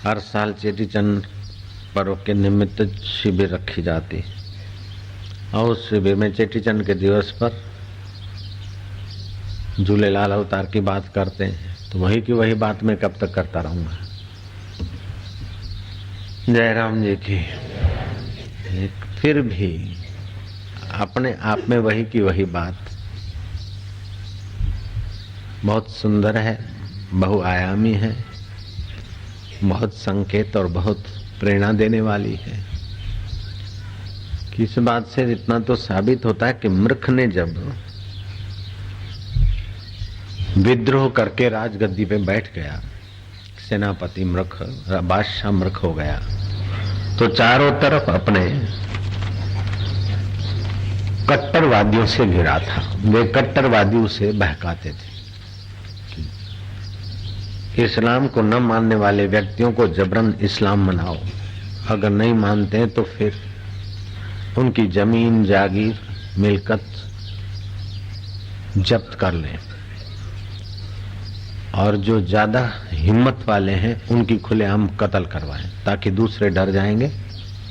हर साल चेटीचंद पर्व के निमित्त शिविर रखी जाती, और उस शिविर में चेटीचंद के दिवस पर झूलेलाल अवतार की बात करते हैं। तो वही की वही बात मैं कब तक करता रहूंगा। जयराम जी की फिर भी अपने आप में वही की वही बात बहुत सुंदर है, बहुआयामी है, बहुत संकेत और बहुत प्रेरणा देने वाली है। किस बात से इतना तो साबित होता है कि मृख ने जब विद्रोह करके राजगद्दी पे बैठ गया, सेनापति मृख, बादशाह मृख हो गया, तो चारों तरफ अपने कट्टरवादियों से घिरा था। वे कट्टरवादी उसे बहकाते थे। इस्लाम को न मानने वाले व्यक्तियों को जबरन इस्लाम मनाओ, अगर नहीं मानते हैं तो फिर उनकी जमीन जागीर मिल्कत जब्त कर लें, और जो ज्यादा हिम्मत वाले हैं उनकी खुलेआम कत्ल करवाएं, ताकि दूसरे डर जाएंगे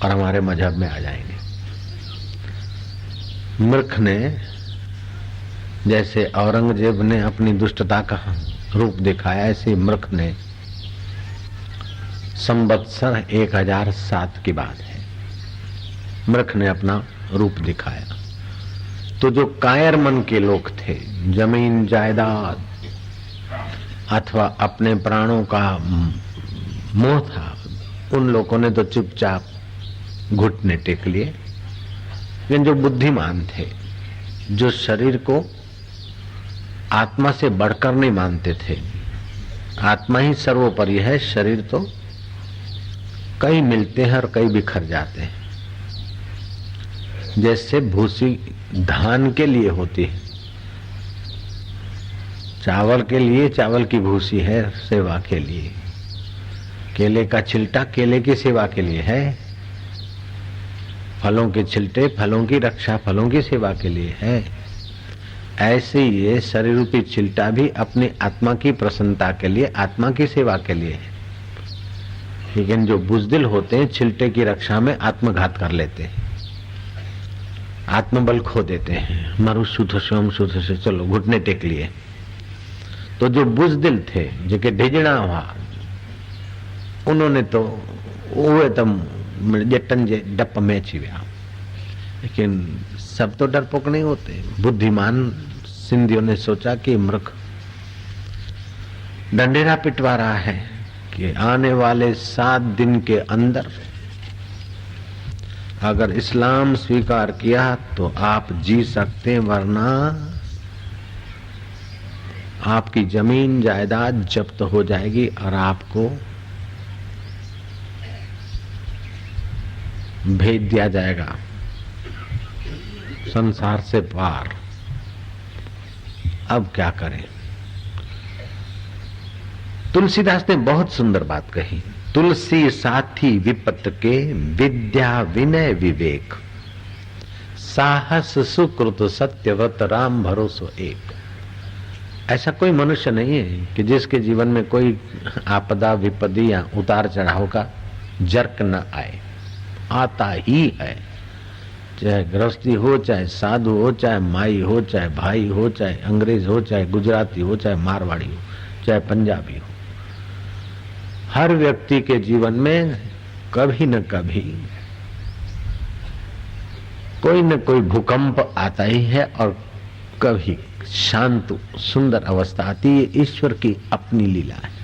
और हमारे मजहब में आ जाएंगे। मृख ने, जैसे औरंगजेब ने अपनी दुष्टता का रूप दिखाया, ऐसे मृख ने संवत्सर 1007 की बात है, मृख ने अपना रूप दिखाया। तो जो कायर मन के लोग थे, जमीन जायदाद अथवा अपने प्राणों का मोह था, उन लोगों ने तो चुपचाप घुटने टेक लिए। लेकिन जो बुद्धिमान थे, जो शरीर को आत्मा से बढ़कर नहीं मानते थे, आत्मा ही सर्वोपरि है, शरीर तो कई मिलते हैं और कई बिखर जाते हैं। जैसे भूसी धान के लिए होती है, चावल के लिए चावल की भूसी है सेवा के लिए, केले का छिलटा केले की सेवा के लिए है, फलों के छिलटे फलों की रक्षा, फलों की सेवा के लिए है। ऐसे ये शरीर रूपी छिलटा भी अपनी आत्मा की प्रसन्नता के लिए, आत्मा की सेवा के लिए है। लेकिन जो बुजदिल होते हैं, छिलटे की रक्षा में आत्मघात कर लेते हैं, आत्मबल खो देते हैं। मरु शुद्ध से चलो घुटने टेक लिए। तो जो बुजदिल थे, जेके ढिजणा हुआ, उन्होंने तो उहे तम जटन जे डप में अची विया। लेकिन सब तो डरपोक नहीं होते। बुद्धिमान सिंधियों ने सोचा कि मूर्ख डंडेरा पिटवा रहा है कि आने वाले 7 दिन के अंदर अगर इस्लाम स्वीकार किया तो आप जी सकते हैं, वरना आपकी जमीन जायदाद जब्त हो जाएगी और आपको भेज दिया जाएगा संसार से पार। अब क्या करें? तुलसीदास ने बहुत सुंदर बात कही। तुलसी साथी विपत के, विद्या विनय विवेक, साहस सुकृत सत्यव्रत, राम भरोसो एक। ऐसा कोई मनुष्य नहीं है कि जिसके जीवन में कोई आपदा विपत्ति या उतार चढ़ाव का जर्क न आए। आता ही है, चाहे गृहस्थी हो, चाहे साधु हो, चाहे माई हो, चाहे भाई हो, चाहे अंग्रेज हो, चाहे गुजराती हो, चाहे मारवाड़ी हो, चाहे पंजाबी हो। हर व्यक्ति के जीवन में कभी न कभी कोई न कोई भूकंप आता ही है और कभी शांत सुंदर अवस्था आती है। ईश्वर की अपनी लीला है।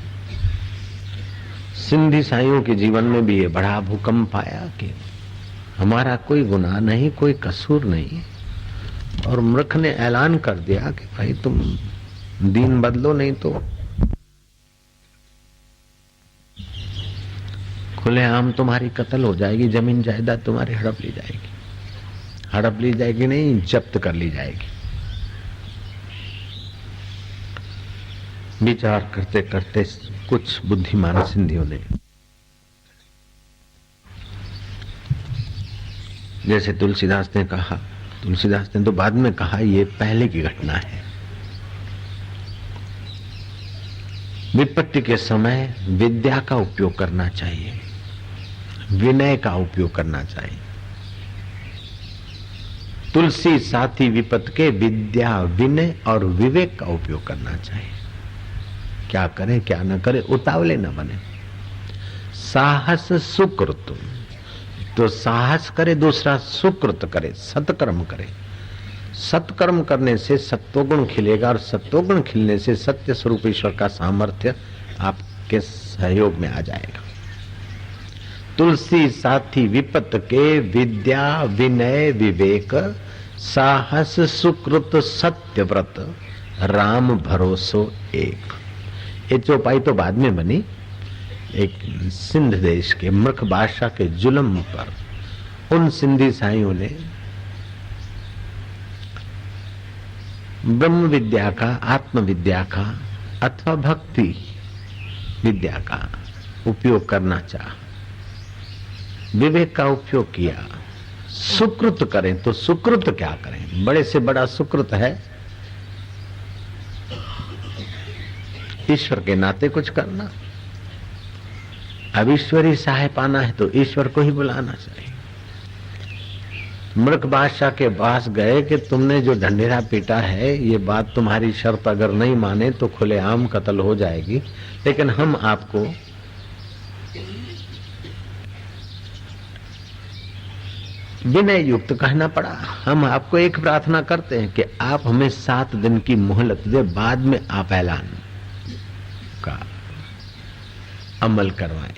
सिंधी साइयों के जीवन में भी ये बड़ा भूकंप आया कि हमारा कोई गुनाह नहीं, कोई कसूर नहीं, और मूर्ख ने ऐलान कर दिया कि भाई तुम दीन बदलो नहीं तो खुलेआम तुम्हारी कत्ल हो जाएगी, जमीन जायदाद तुम्हारी हड़प ली जाएगी। हड़प ली जाएगी नहीं, जब्त कर ली जाएगी। विचार करते करते कुछ बुद्धिमान सिंधियों ने, जैसे तुलसीदास ने कहा, तुलसीदास ने तो बाद में कहा ये पहले की घटना है। विपत्ति के समय विद्या का उपयोग करना चाहिए, विनय का उपयोग करना चाहिए। तुलसी साथी विपत्ति के, विद्या विनय और विवेक का उपयोग करना चाहिए। क्या करे क्या न करे, उतावले न बने। साहस सुकृत, तो साहस करे, दूसरा सुकृत करे, सत्कर्म करे। सत्कर्म करने से सत्वगुण खिलेगा और सत्वगुण खिलने से सत्य स्वरूप ईश्वर का सामर्थ्य आपके सहयोग में आ जाएगा। तुलसी साथी विपत के, विद्या विनय विवेक, साहस सुकृत सत्यव्रत, राम भरोसो एक। ये चौपाई तो बाद में बनी। एक सिंध देश के मूर्ख बादशाह के जुल्म पर उन सिंधी साइयों ने ब्रह्म विद्या का, आत्म विद्या का अथवा भक्ति विद्या का उपयोग करना चाहा, विवेक का उपयोग किया। सुकृत करें तो सुकृत क्या करें? बड़े से बड़ा सुकृत है ईश्वर के नाते कुछ करना। अब ईश्वरी सहाय पाना है तो ईश्वर को ही बुलाना चाहिए। मूर्ख बादशाह के पास गए कि तुमने जो ढंढेरा पीटा है, ये बात तुम्हारी शर्त अगर नहीं माने तो खुलेआम कत्ल हो जाएगी, लेकिन हम आपको विनय युक्त कहना पड़ा। हम आपको एक प्रार्थना करते हैं कि आप हमें 7 दिन की मोहलत दे, बाद में आप ऐलान का अमल करवाएं।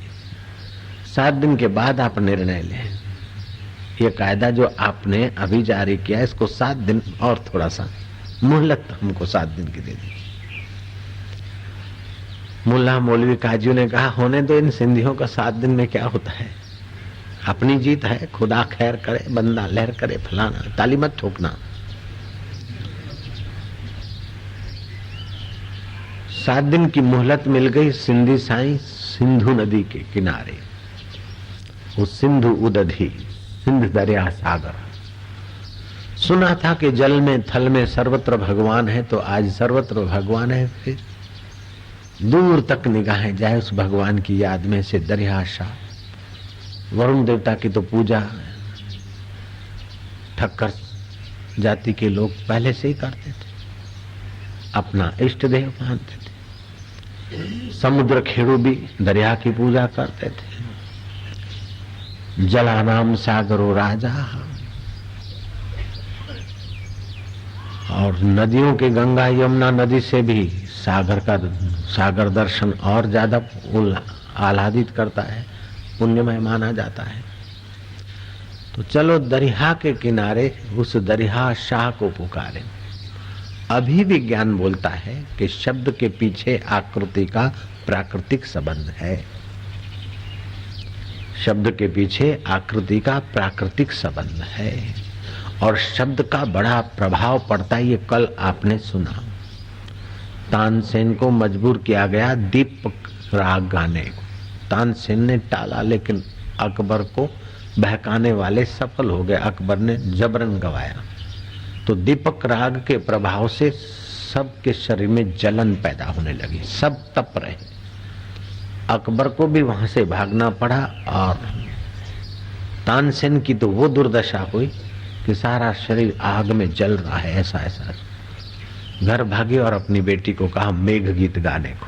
7 दिन के बाद आप निर्णय लें। ये कायदा जो आपने अभी जारी किया है, इसको 7 दिन और थोड़ा सा मोहलत हमको 7 दिन की दे दी। मुल्ला मौलवी काजियों ने कहा होने दो इन सिंधियों का, 7 दिन में क्या होता है, अपनी जीत है, खुदा खैर करे, बंदा लहर करे, फलाना, ताली मत ठोकना। 7 दिन की मोहलत मिल गई। सिंधी साईं सिंधु नदी के किनारे, वो सिंधु उदधी, सिंध दरिया सागर। सुना था कि जल में थल में सर्वत्र भगवान है, तो आज सर्वत्र भगवान है। फिर दूर तक निगाहें जाए उस भगवान की याद में से दरिया शाह। वरुण देवता की तो पूजा ठक्कर जाति के लोग पहले से ही करते थे, अपना इष्ट देव मानते थे। समुद्र खेड़ू भी दरिया की पूजा करते थे। जलानाम सागरो राजा, और नदियों के गंगा यमुना नदी से भी सागर दर्शन और ज्यादा आह्लादित करता है, पुण्यमय माना जाता है। तो चलो दरिया के किनारे उस दरिया शाह को पुकारे। अभी विज्ञान बोलता है कि शब्द के पीछे आकृति का प्राकृतिक संबंध है। शब्द के पीछे आकृति का प्राकृतिक संबंध है और शब्द का बड़ा प्रभाव पड़ता है। ये कल आपने सुना, तानसेन को मजबूर किया गया दीपक राग गाने को। तानसेन ने टाला, लेकिन अकबर को बहकाने वाले सफल हो गए। अकबर ने जबरन गवाया तो दीपक राग के प्रभाव से सबके शरीर में जलन पैदा होने लगी, सब तप रहे। अकबर को भी वहां से भागना पड़ा और तानसेन की तो वो दुर्दशा हुई कि सारा शरीर आग में जल रहा है, ऐसा ऐसा। घर भागे और अपनी बेटी को कहा मेघ गीत गाने को।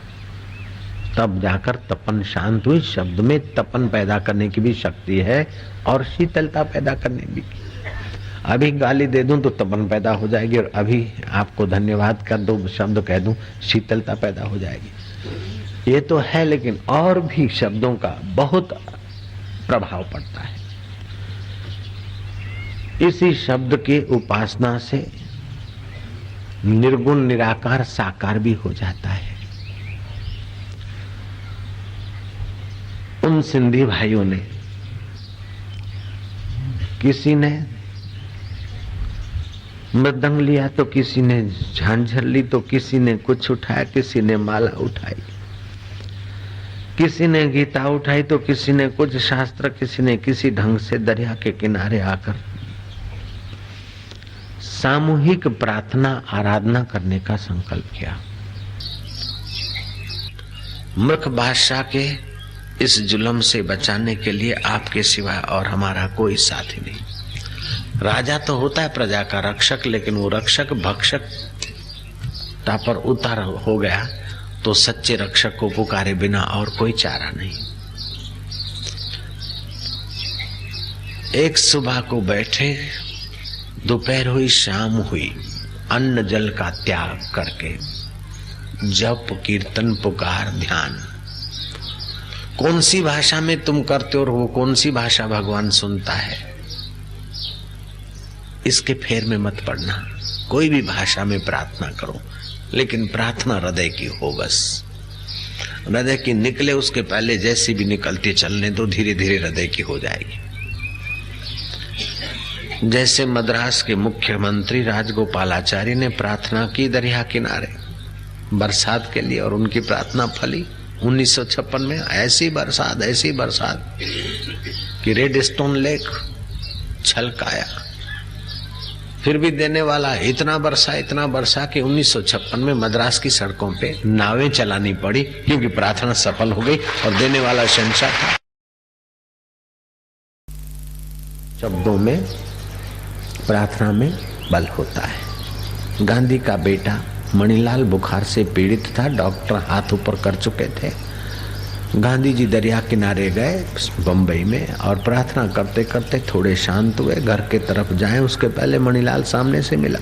तब जाकर तपन शांत हुई। शब्द में तपन पैदा करने की भी शक्ति है और शीतलता पैदा करने भी। अभी गाली दे दूं तो तपन पैदा हो जाएगी और अभी आपको धन्यवाद कर दो शब्द कह दूं शीतलता पैदा हो जाएगी। ये तो है, लेकिन और भी शब्दों का बहुत प्रभाव पड़ता है। इसी शब्द के उपासना से निर्गुण निराकार साकार भी हो जाता है। उन सिंधी भाइयों ने, किसी ने मृदंग लिया तो किसी ने झांझर ली, तो किसी ने कुछ उठाया, किसी ने माला उठाई, किसी ने गीता उठाई तो किसी ने कुछ शास्त्र, किसी ने किसी ढंग से दरिया के किनारे आकर सामूहिक प्रार्थना आराधना करने का संकल्प किया। मूर्ख बादशाह के इस जुल्म से बचाने के लिए आपके सिवा और हमारा कोई साथी नहीं। राजा तो होता है प्रजा का रक्षक, लेकिन वो रक्षक भक्षक पर उतार हो गया तो सच्चे रक्षक को पुकारे बिना और कोई चारा नहीं। एक सुबह को बैठे, दोपहर हुई, शाम हुई, अन्न जल का त्याग करके जप कीर्तन पुकार ध्यान, कौन सी भाषा में तुम करते हो और वो कौन सी भाषा भगवान सुनता है, इसके फेर में मत पड़ना। कोई भी भाषा में प्रार्थना करो, लेकिन प्रार्थना हृदय की हो। बस हृदय की निकले उसके पहले जैसी भी निकलती चलने दो, धीरे धीरे हृदय की हो जाएगी। जैसे मद्रास के मुख्यमंत्री राजगोपालाचारी ने प्रार्थना की दरिया किनारे बरसात के लिए और उनकी प्रार्थना फली। 1956 में ऐसी बरसात कि रेड स्टोन लेक छलकाया। फिर भी देने वाला इतना बरसा कि 1956 में मद्रास की सड़कों पे नावें चलानी पड़ी, क्योंकि प्रार्थना सफल हो गई और देने वाला शहंशाह था। शब्दों में, प्रार्थना में बल होता है। गांधी का बेटा मणिलाल बुखार से पीड़ित था, डॉक्टर हाथ ऊपर कर चुके थे। गांधी जी दरिया किनारे गए बंबई में और प्रार्थना करते करते थोड़े शांत हुए। घर के तरफ जाएं उसके पहले मणिलाल सामने से मिला।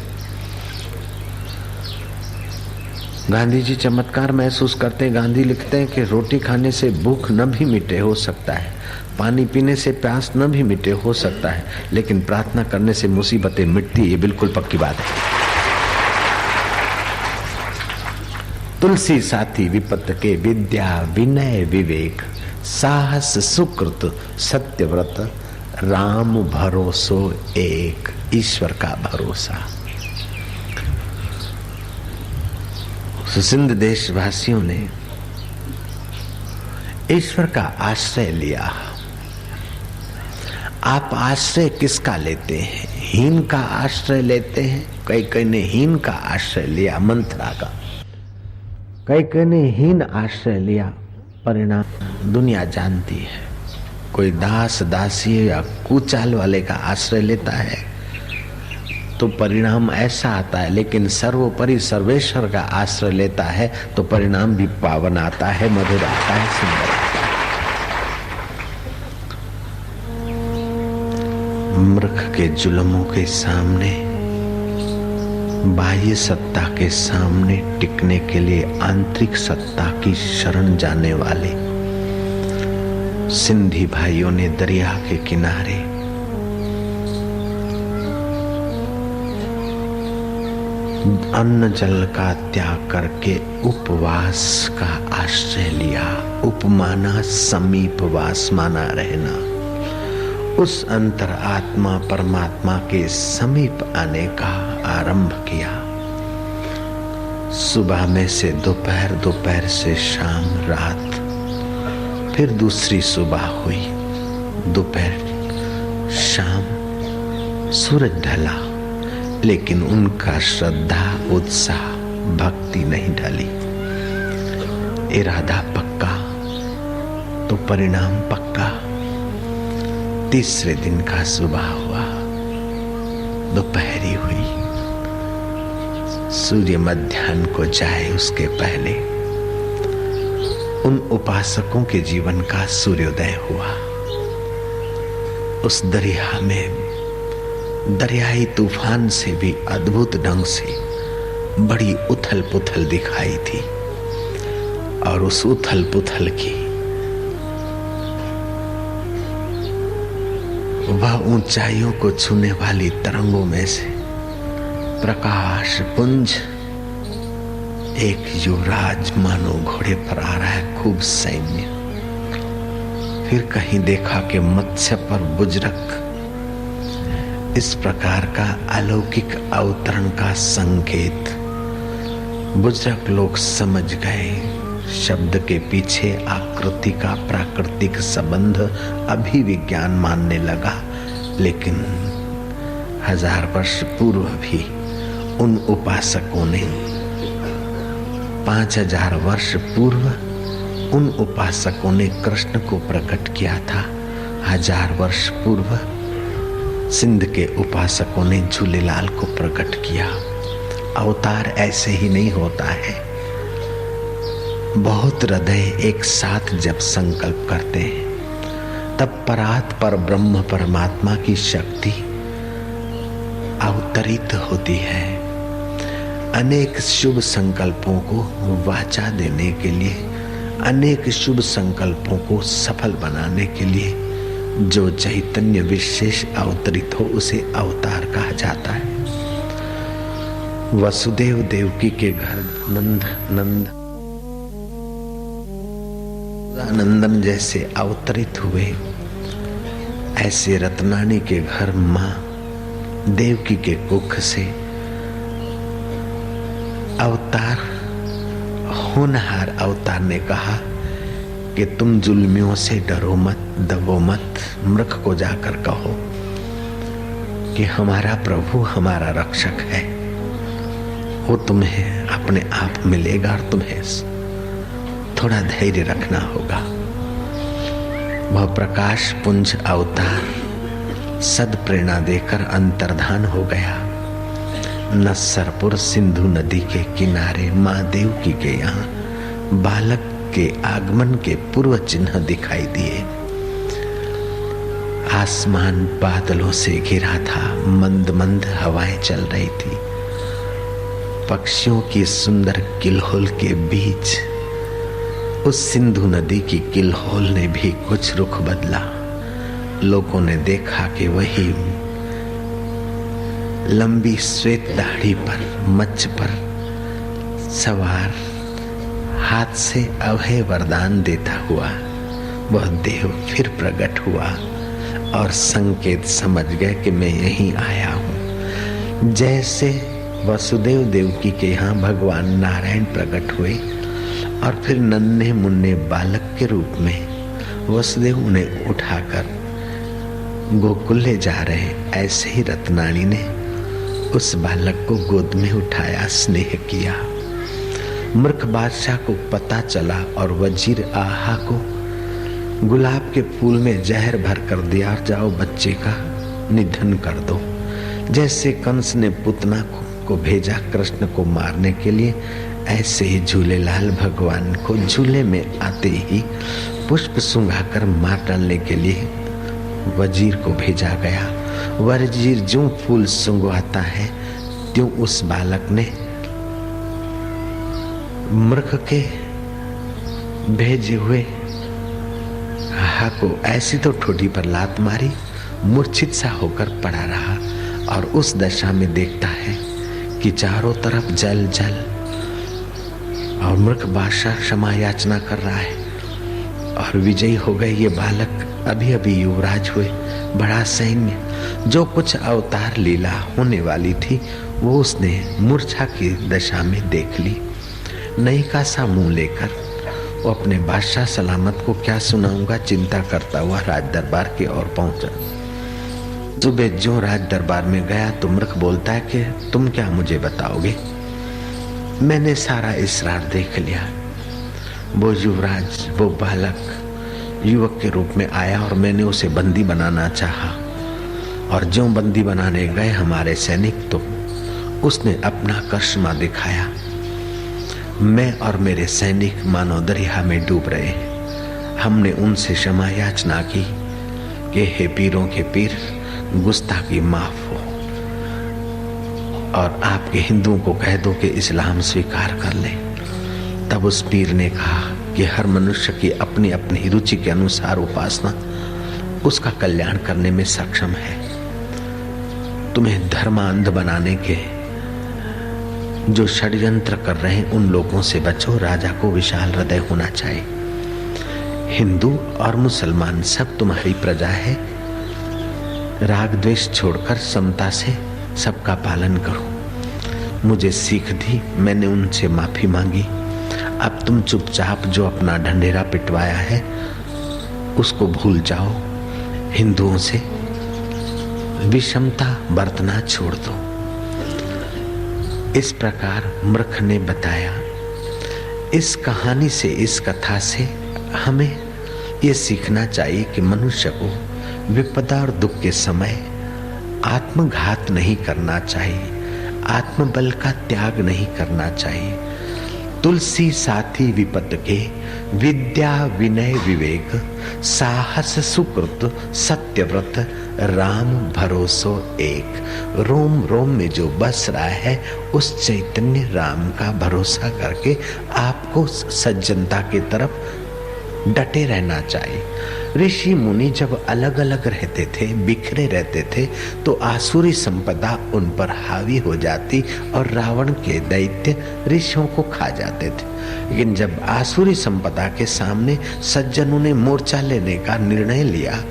गांधी जी चमत्कार महसूस करते। गांधी लिखते हैं कि रोटी खाने से भूख न भी मिटे हो सकता है, पानी पीने से प्यास न भी मिटे हो सकता है, लेकिन प्रार्थना करने से मुसीबतें मिटती, ये बिल्कुल पक्की बात है। तुलसी साथी विपत के विद्या विनय विवेक, साहस सुकृत सत्यव्रत, राम भरोसो एक, ईश्वर का भरोसा। सिंध देशवासियों ने ईश्वर का आश्रय लिया। आप आश्रय किसका लेते हैं? हीन का आश्रय लेते हैं। कई ने हीन का आश्रय लिया, मंत्रा का। कई ने हीन आश्रय लिया, परिणाम दुनिया जानती है। कोई दास दासी या कुचाल वाले का आश्रय लेता है तो परिणाम ऐसा आता है, लेकिन सर्वोपरि सर्वेश्वर का आश्रय लेता है तो परिणाम भी पावन आता है, मधुर आता है, सुंदर आता है। मूर्ख के जुल्मों के सामने बाह्य सत्ता के सामने टिकने के लिए आंतरिक सत्ता की शरण जाने वाले सिंधी भाइयों ने दरिया के किनारे अन्न जल का त्याग करके उपवास का आश्रय लिया। उपमाना समीपवास माना रहना, उस अंतर आत्मा परमात्मा के समीप आने का आरंभ किया। सुबह में से दोपहर, दोपहर से शाम, रात, फिर दूसरी सुबह हुई, दोपहर, शाम, सूरज ढला, लेकिन उनका श्रद्धा, उत्साह, भक्ति नहीं ढली। इरादा पक्का तो परिणाम पक्का। तीसरे दिन का सुबह हुआ, दोपहरी हुई, सूर्य मध्याह्न को जाए उसके पहले उन उपासकों के जीवन का सूर्योदय हुआ। उस दरिया में दरियाई तूफान से भी अद्भुत ढंग से बड़ी उथल पुथल दिखाई थी, और उस उथल पुथल की वह ऊंचाइयों को छूने वाली तरंगों में से प्रकाश पुंज एक युवराज मानो घोड़े पर आ रहा है, खूब सैन्य। फिर कहीं देखा कि मत्स्य पर बुजरक। इस प्रकार का अलौकिक अवतरण का संकेत बुजरक लोग समझ गए। शब्द के पीछे आकृति का प्राकृतिक संबंध अभी विज्ञान मानने लगा, लेकिन 1000 वर्ष पूर्व भी उन उपासकों ने, 5000 वर्ष पूर्व उन उपासकों ने कृष्ण को प्रकट किया था। 1000 वर्ष पूर्व सिंध के उपासकों ने झूलेलाल को प्रकट किया। अवतार ऐसे ही नहीं होता है। बहुत हृदय एक साथ जब संकल्प करते हैं, तब परात पर ब्रह्म परमात्मा की शक्ति अवतरित होती है। अनेक शुभ संकल्पों को वाचा देने के लिए, अनेक शुभ संकल्पों को सफल बनाने के लिए जो चैतन्य विशेष अवतरित हो उसे अवतार कहा जाता है। वसुदेव देवकी के घर नंदन जैसे अवतरित हुए, ऐसे रत्नानी के घर मां देवकी के कुख से अवतार, होनहार अवतार ने कहा कि तुम जुल्मियों से डरो मत, दबो मत। मृग को जाकर कहो कि हमारा प्रभु हमारा रक्षक है, वो तुम्हें अपने आप मिलेगा और तुम्हें थोड़ा धैर्य रखना होगा। वह प्रकाश पुंज अवतार सद प्रेरणा देकर अंतर्धान हो गया। नस्सरपुर सिंधु नदी के किनारे मां देवकी के यहाँ बालक के आगमन के पूर्व चिन्ह दिखाई दिए। आसमान बादलों से घिरा था, मंद मंद हवाएं चल रही थी। पक्षियों की सुंदर किलहोल के बीच उस सिंधु नदी की किलहोल ने भी कुछ रुख बदला। लोगों ने देखा कि वही लंबी श्वेत दाढ़ी पर, मच्छ पर सवार, हाथ से अभय वरदान देता हुआ वह देव फिर प्रकट हुआ और संकेत समझ गए कि मैं यहीं आया हूँ। जैसे वसुदेव देवकी के यहाँ भगवान नारायण प्रकट हुए और फिर नन्हे मुन्ने बालक के रूप में वसुदेव उन्हें उठाकर गोकुल ले जा रहे, ऐसे ही रत्नानी ने उस बालक को गोद में उठाया, स्नेह किया। मूर्ख बादशाह को पता चला और वजीर आहा को गुलाब के फूल में जहर भर कर दिया और जाओ बच्चे का निधन कर दो। जैसे कंस ने पुतना को भेजा कृष्ण को मारने के लिए, ऐसे ही झूलेलाल भगवान को झूले में आते ही पुष्प सुंघाकर मार डालने के लिए वजीर को भेजा गया। वजीर जो फूल सुंघवाता है त्यों उस बालक ने मृग के भेजे हुए हा को ऐसी तो ठोडी पर लात मारी, मूर्छित सा होकर पड़ा रहा और उस दशा में देखता है कि चारों तरफ जल जल और मृग बादशाह क्षमा याचना कर रहा है और विजयी हो गए ये बालक। अभी अभी युवराज हुए, बड़ा सैन्य, जो कुछ अवतार लीला होने वाली थी वो उसने मूर्छा की दशा में देख ली। नई का सा मुंह लेकर वो अपने बादशाह सलामत को क्या सुनाऊंगा चिंता करता हुआ राज दरबार की ओर पहुंचा। सुबह जो राज दरबार में गया तो मृग बोलता है कि तुम क्या मुझे बताओगे? मैंने सारा इसरार देख लिया। वो युवराज, वो बालक युवक के रूप में आया और मैंने उसे बंदी बनाना चाहा और जो बंदी बनाने गए हमारे सैनिक तो उसने अपना करिश्मा दिखाया। मैं और मेरे सैनिक मानो दरिया में डूब रहे हैं। हमने उनसे क्षमा याचना की कि हे पीरों के पीर, गुस्ताखी माफ हो और आपके हिंदुओं को कह दो कि इस्लाम स्वीकार कर ले। तब उस पीर ने कहा कि हर मनुष्य की अपनी अपनी रुचि के अनुसार उपासना उसका कल्याण करने में सक्षम है। तुम्हें धर्मांध बनाने के जो षड्यंत्र कर रहे हैं उन लोगों से बचो। राजा को विशाल हृदय होना चाहिए। हिंदू और मुसलमान सब तुम्हारी प्रजा है। राग द्वेष छोड़कर समता से सबका पालन करो। मुझे सीख दी, मैंने उनसे माफी मांगी। अब तुम चुपचाप जो अपना ढंढेरा पिटवाया है उसको भूल जाओ। हिंदुओं से विषमता बरतना छोड़ दो। इस प्रकार मृग ने बताया। इस कहानी से, इस कथा से हमें ये सीखना चाहिए कि मनुष्य को विपदा और दुख के समय आत्मघात नहीं करना चाहिए, आत्मबल का त्याग नहीं करना चाहिए। तुलसी साथी विपत के, विद्या विनय विवेक, साहस सुकृत सत्यव्रत, राम भरोसो एक। रोम रोम में जो बस रहा है उस चैतन्य राम का भरोसा करके आपको सज्जनता की तरफ डटे रहना चाहिए। ऋषि मुनि जब अलग अलग रहते थे, बिखरे रहते थे, तो आसुरी संपदा उन पर हावी हो जाती और रावण के दैत्य ऋषियों को खा जाते थे। लेकिन जब आसुरी संपदा के सामने सज्जनों ने मोर्चा लेने का निर्णय लिया,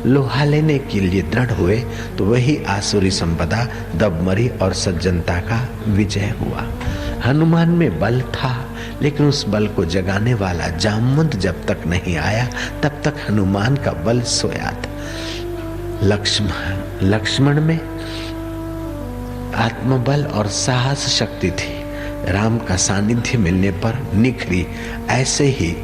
लोहा लेने के लिए दृढ़ हुए, तो वही आसुरी संपदा दब मरी और सज्जनता का विजय हुआ। हनुमान में बल था, लेकिन उस बल को जगाने वाला जामवंत जब तक नहीं आया तब तक हनुमान का बल सोया था। लक्ष्मण में आत्मबल और साहस शक्ति थी, राम का सानिध्य मिलने पर निखरी। ऐसे ही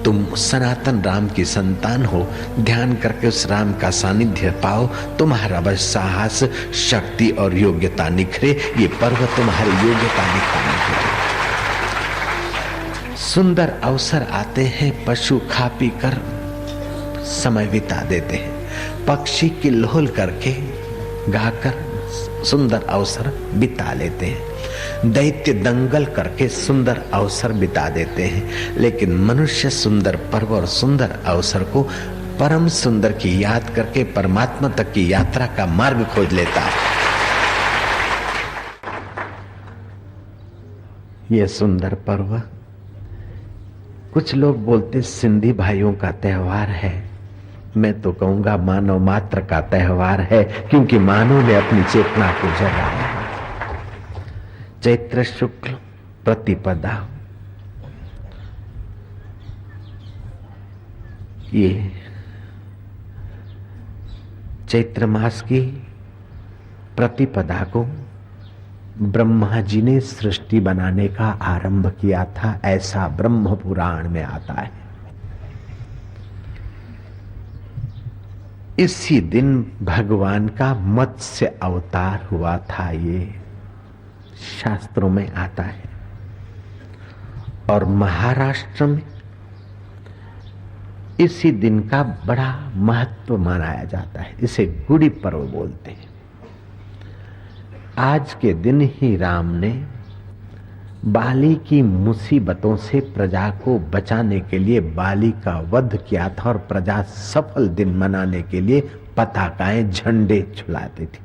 तुम सनातन राम की संतान हो, ध्यान करके उस राम का सानिध्य पाओ, तुम्हारा बस साहस, शक्ति और योग्यता निखरे। ये पर्व तुम्हारी योग्यता निखारने के लिए। सुंदर अवसर आते हैं, पशु खा पी कर समय बिता देते हैं, पक्षी किल्लोल करके गाकर सुंदर अवसर बिता लेते हैं, दैत्य दंगल करके सुंदर अवसर बिता देते हैं। लेकिन मनुष्य सुंदर पर्व और सुंदर अवसर को परम सुंदर की याद करके परमात्मा तक की यात्रा का मार्ग खोज लेता है। यह सुंदर पर्व कुछ लोग बोलते सिंधी भाइयों का त्योहार है, मैं तो कहूंगा मानव मात्र का त्योहार है, क्योंकि मानव ने अपनी चेतना को जगाया। चैत्र शुक्ल प्रतिपदा, ये चैत्र मास की प्रतिपदा को ब्रह्मा जी ने सृष्टि बनाने का आरंभ किया था, ऐसा ब्रह्म पुराण में आता है। इसी दिन भगवान का मत्स्य अवतार हुआ था, ये शास्त्रों में आता है। और महाराष्ट्र में इसी दिन का बड़ा महत्व मनाया जाता है, इसे गुड़ी पर्व बोलते हैं। आज के दिन ही राम ने बाली की मुसीबतों से प्रजा को बचाने के लिए बाली का वध किया था और प्रजा सफल दिन मनाने के लिए पताकाएं झंडे झुलाती थी।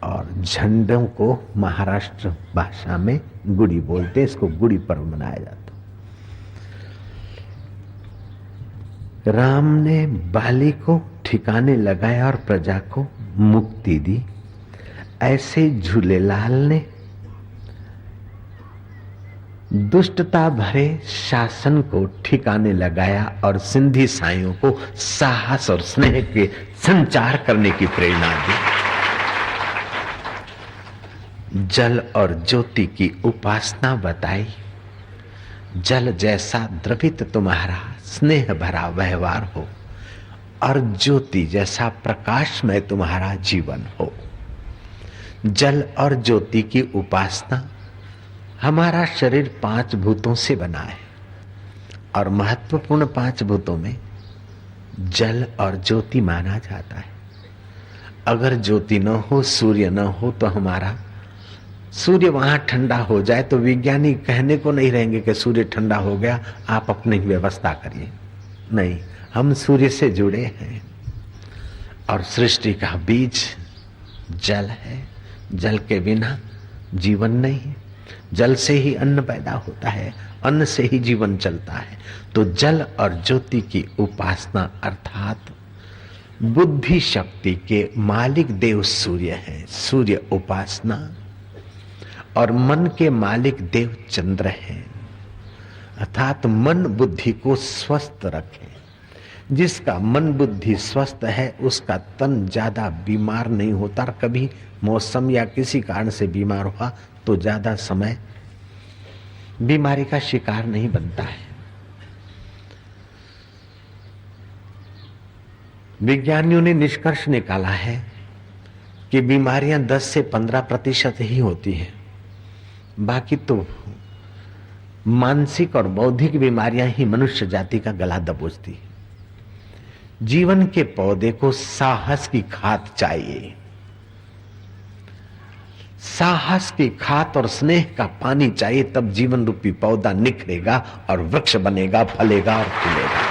और झंडों को महाराष्ट्र भाषा में गुड़ी बोलते, इसको गुड़ी पर्व मनाया जाता। राम ने बाली को ठिकाने लगाया और प्रजा को मुक्ति दी। ऐसे झूलेलाल ने दुष्टता भरे शासन को ठिकाने लगाया और सिंधी साइयों को साहस और स्नेह के संचार करने की प्रेरणा दी। जल और ज्योति की उपासना बताई। जल जैसा द्रवित तुम्हारा स्नेह भरा व्यवहार हो और ज्योति जैसा प्रकाशमय तुम्हारा जीवन हो। जल और ज्योति की उपासना। हमारा शरीर 5 भूतों से बना है और महत्वपूर्ण 5 भूतों में जल और ज्योति माना जाता है। अगर ज्योति न हो, सूर्य न हो तो हमारा सूर्य वहां ठंडा हो जाए तो वैज्ञानिक कहने को नहीं रहेंगे कि सूर्य ठंडा हो गया, आप अपनी व्यवस्था करिए। नहीं, हम सूर्य से जुड़े हैं और सृष्टि का बीज जल है। जल के बिना जीवन नहीं है। जल से ही अन्न पैदा होता है, अन्न से ही जीवन चलता है। तो जल और ज्योति की उपासना अर्थात बुद्धि शक्ति के मालिक देव सूर्य है, सूर्य उपासना। और मन के मालिक देव चंद्र है, अर्थात मन बुद्धि को स्वस्थ रखे। जिसका मन बुद्धि स्वस्थ है उसका तन ज्यादा बीमार नहीं होता। और कभी मौसम या किसी कारण से बीमार हुआ तो ज्यादा समय बीमारी का शिकार नहीं बनता है। विज्ञानियों ने निष्कर्ष निकाला है कि बीमारियां 10 से 15% ही होती हैं, बाकी तो मानसिक और बौद्धिक बीमारियां ही मनुष्य जाति का गला दबोचती है। जीवन के पौधे को साहस की खाद चाहिए। साहस की खाद और स्नेह का पानी चाहिए, तब जीवन रूपी पौधा निखरेगा और वृक्ष बनेगा, फलेगा और फूलेगा।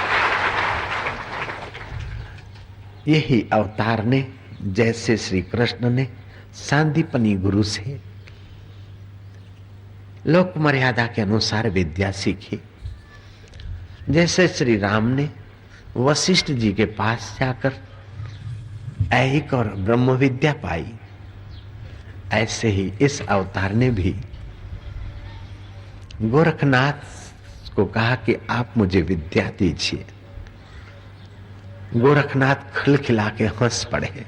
यही अवतार ने, जैसे श्री कृष्ण ने सांदीपनी गुरु से लोक मर्यादा के अनुसार विद्या सीखी, जैसे श्री राम ने वशिष्ठ जी के पास जाकर ऐहिक और ब्रह्म विद्या पाई, ऐसे ही इस अवतार ने भी गोरखनाथ को कहा कि आप मुझे विद्या दीजिए। गोरखनाथ खिलखिला के हंस पड़े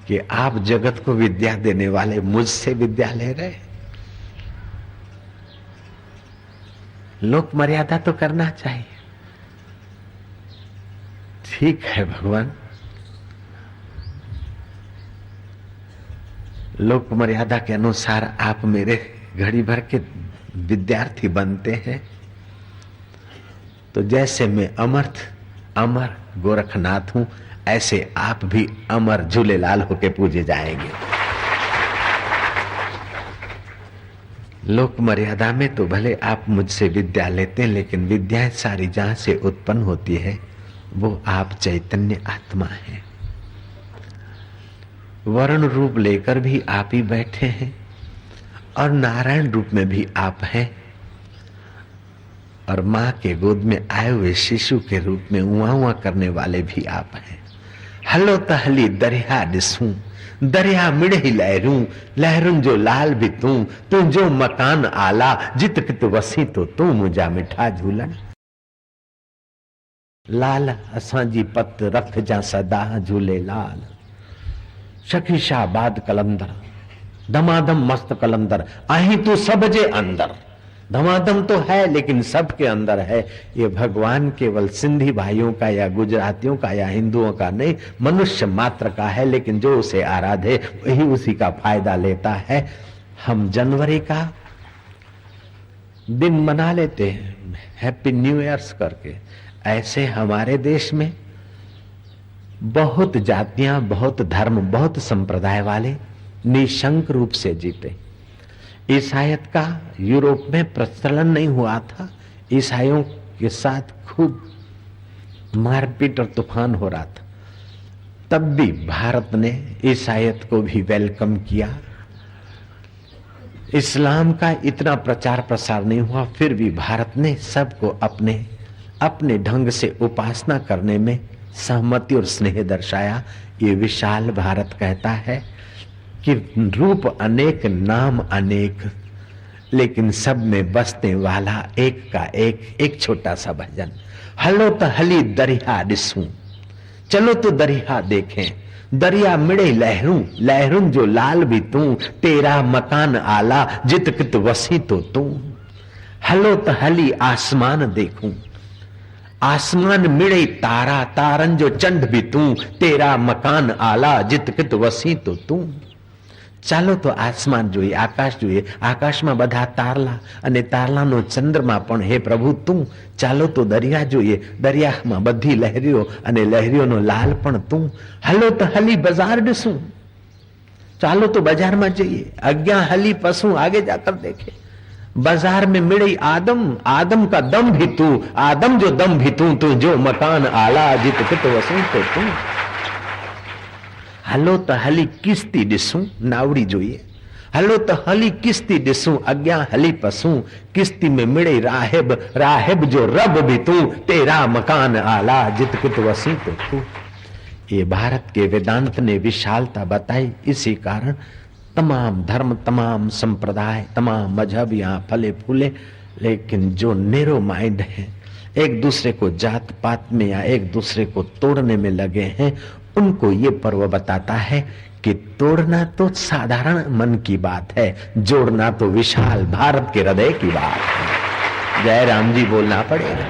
कि आप जगत को विद्या देने वाले मुझसे विद्या ले रहे। लोक मर्यादा तो करना चाहिए। ठीक है भगवान, लोक मर्यादा के अनुसार आप मेरे घड़ी भर के विद्यार्थी बनते हैं, तो जैसे मैं अमर गोरखनाथ हूं, ऐसे आप भी अमर झूलेलाल होके पूजे जाएंगे। लोक मर्यादा में तो भले आप मुझसे विद्या लेते हैं, लेकिन विद्याएं सारी जहां से उत्पन्न होती है वो आप चैतन्य आत्मा है। वर्ण रूप लेकर भी आप ही बैठे हैं और नारायण रूप में भी आप हैं और मां के गोद में आए हुए शिशु के रूप में उआ उआ करने वाले भी आप हैं। हलो तहली दरिया दिसूं, दरिया मिड़ही लहरूं जो लाल भी तू जो मकान आला, जित कित वसी तो तू मुझा मिठा झूलन। लाल असांजी पत रख जा सदा झूलेलाल। शकी शाहबाद कलंदर, धमाधम मस्त कलंदर, आही तू सब जे अंदर। धमाधम तो है लेकिन सबके अंदर है। ये भगवान केवल सिंधी भाइयों का या गुजरातियों का या हिंदुओं का नहीं, मनुष्य मात्र का है। लेकिन जो उसे आराधे वही उसी का फायदा लेता है। हम जनवरी का दिन मना लेते हैं हैप्पी न्यू ईयर्स करके। ऐसे हमारे देश में बहुत जातियां, बहुत धर्म, बहुत संप्रदाय वाले निशंक रूप से जीते। ईसाईयत का यूरोप में प्रचलन नहीं हुआ था, ईसाइयों के साथ खूब मारपीट और तूफान हो रहा था, तब भी भारत ने ईसाईयत को भी वेलकम किया। इस्लाम का इतना प्रचार प्रसार नहीं हुआ, फिर भी भारत ने सबको अपने अपने ढंग से उपासना करने में सहमति और स्नेह दर्शाया। ये विशाल भारत कहता है कि रूप अनेक नाम अनेक, लेकिन सब में बसने वाला एक का एक छोटा सा भजन। हलो तो हली दरिया दिसूं, चलो तो दरिया देखें, दरिया मिड़े लहरूं, लहरूं जो लाल भी तू, तेरा मकान आला जित कित वसी तो तू। हलो तो हली आसमान देखूं, आसमान मिड़े तारा, तारन जो चंड भी तू, तेरा मकान आला जित कित वसी तो तू। ચાલો તો આસમાન જોઈએ, આકાશ જોઈએ, આકાશમાં બધા તારલા અને તારલાનો ચંદ્રમા પણ હે પ્રભુ તું। ચાલો તો દરિયા જોઈએ, દરિયામાં બધી લહેરીઓ અને લહેરીઓનો લાલ પણ તું। હલો તો હલી બજાર ડીસું, ચાલો તો બજારમાં જઈએ, અज्ञा हली पशु आगे जाकर देखे। बाजार में मिले आदम, आदम का दम भी तू, आदम जो दम भी तू, तू जो मकान आला जित कित वसू तो तू। हलो तो हली किस्ती दिसूं, नावड़ी જોઈએ। हलो तो हली किस्ती दिसूं, अज्ञा हली पशु, किस्ती में मिले राहिब, राहिब जो रब भी तू, तेरा मकान आला जित कित वसी तो तू। ये भारत के वेदांत ने विशालता बताई, इसी कारण तमाम धर्म, तमाम संप्रदाय, तमाम मजहब यहाँ फले फूले, लेकिन जो नेरो माइंड है, एक दूसरे को जात पात में या एक दूसरे को तोड़ने में लगे हैं, उनको ये पर्व बताता है कि तोड़ना तो साधारण मन की बात है, जोड़ना तो विशाल भारत के हृदय की बात है। जय राम जी बोलना पड़ेगा।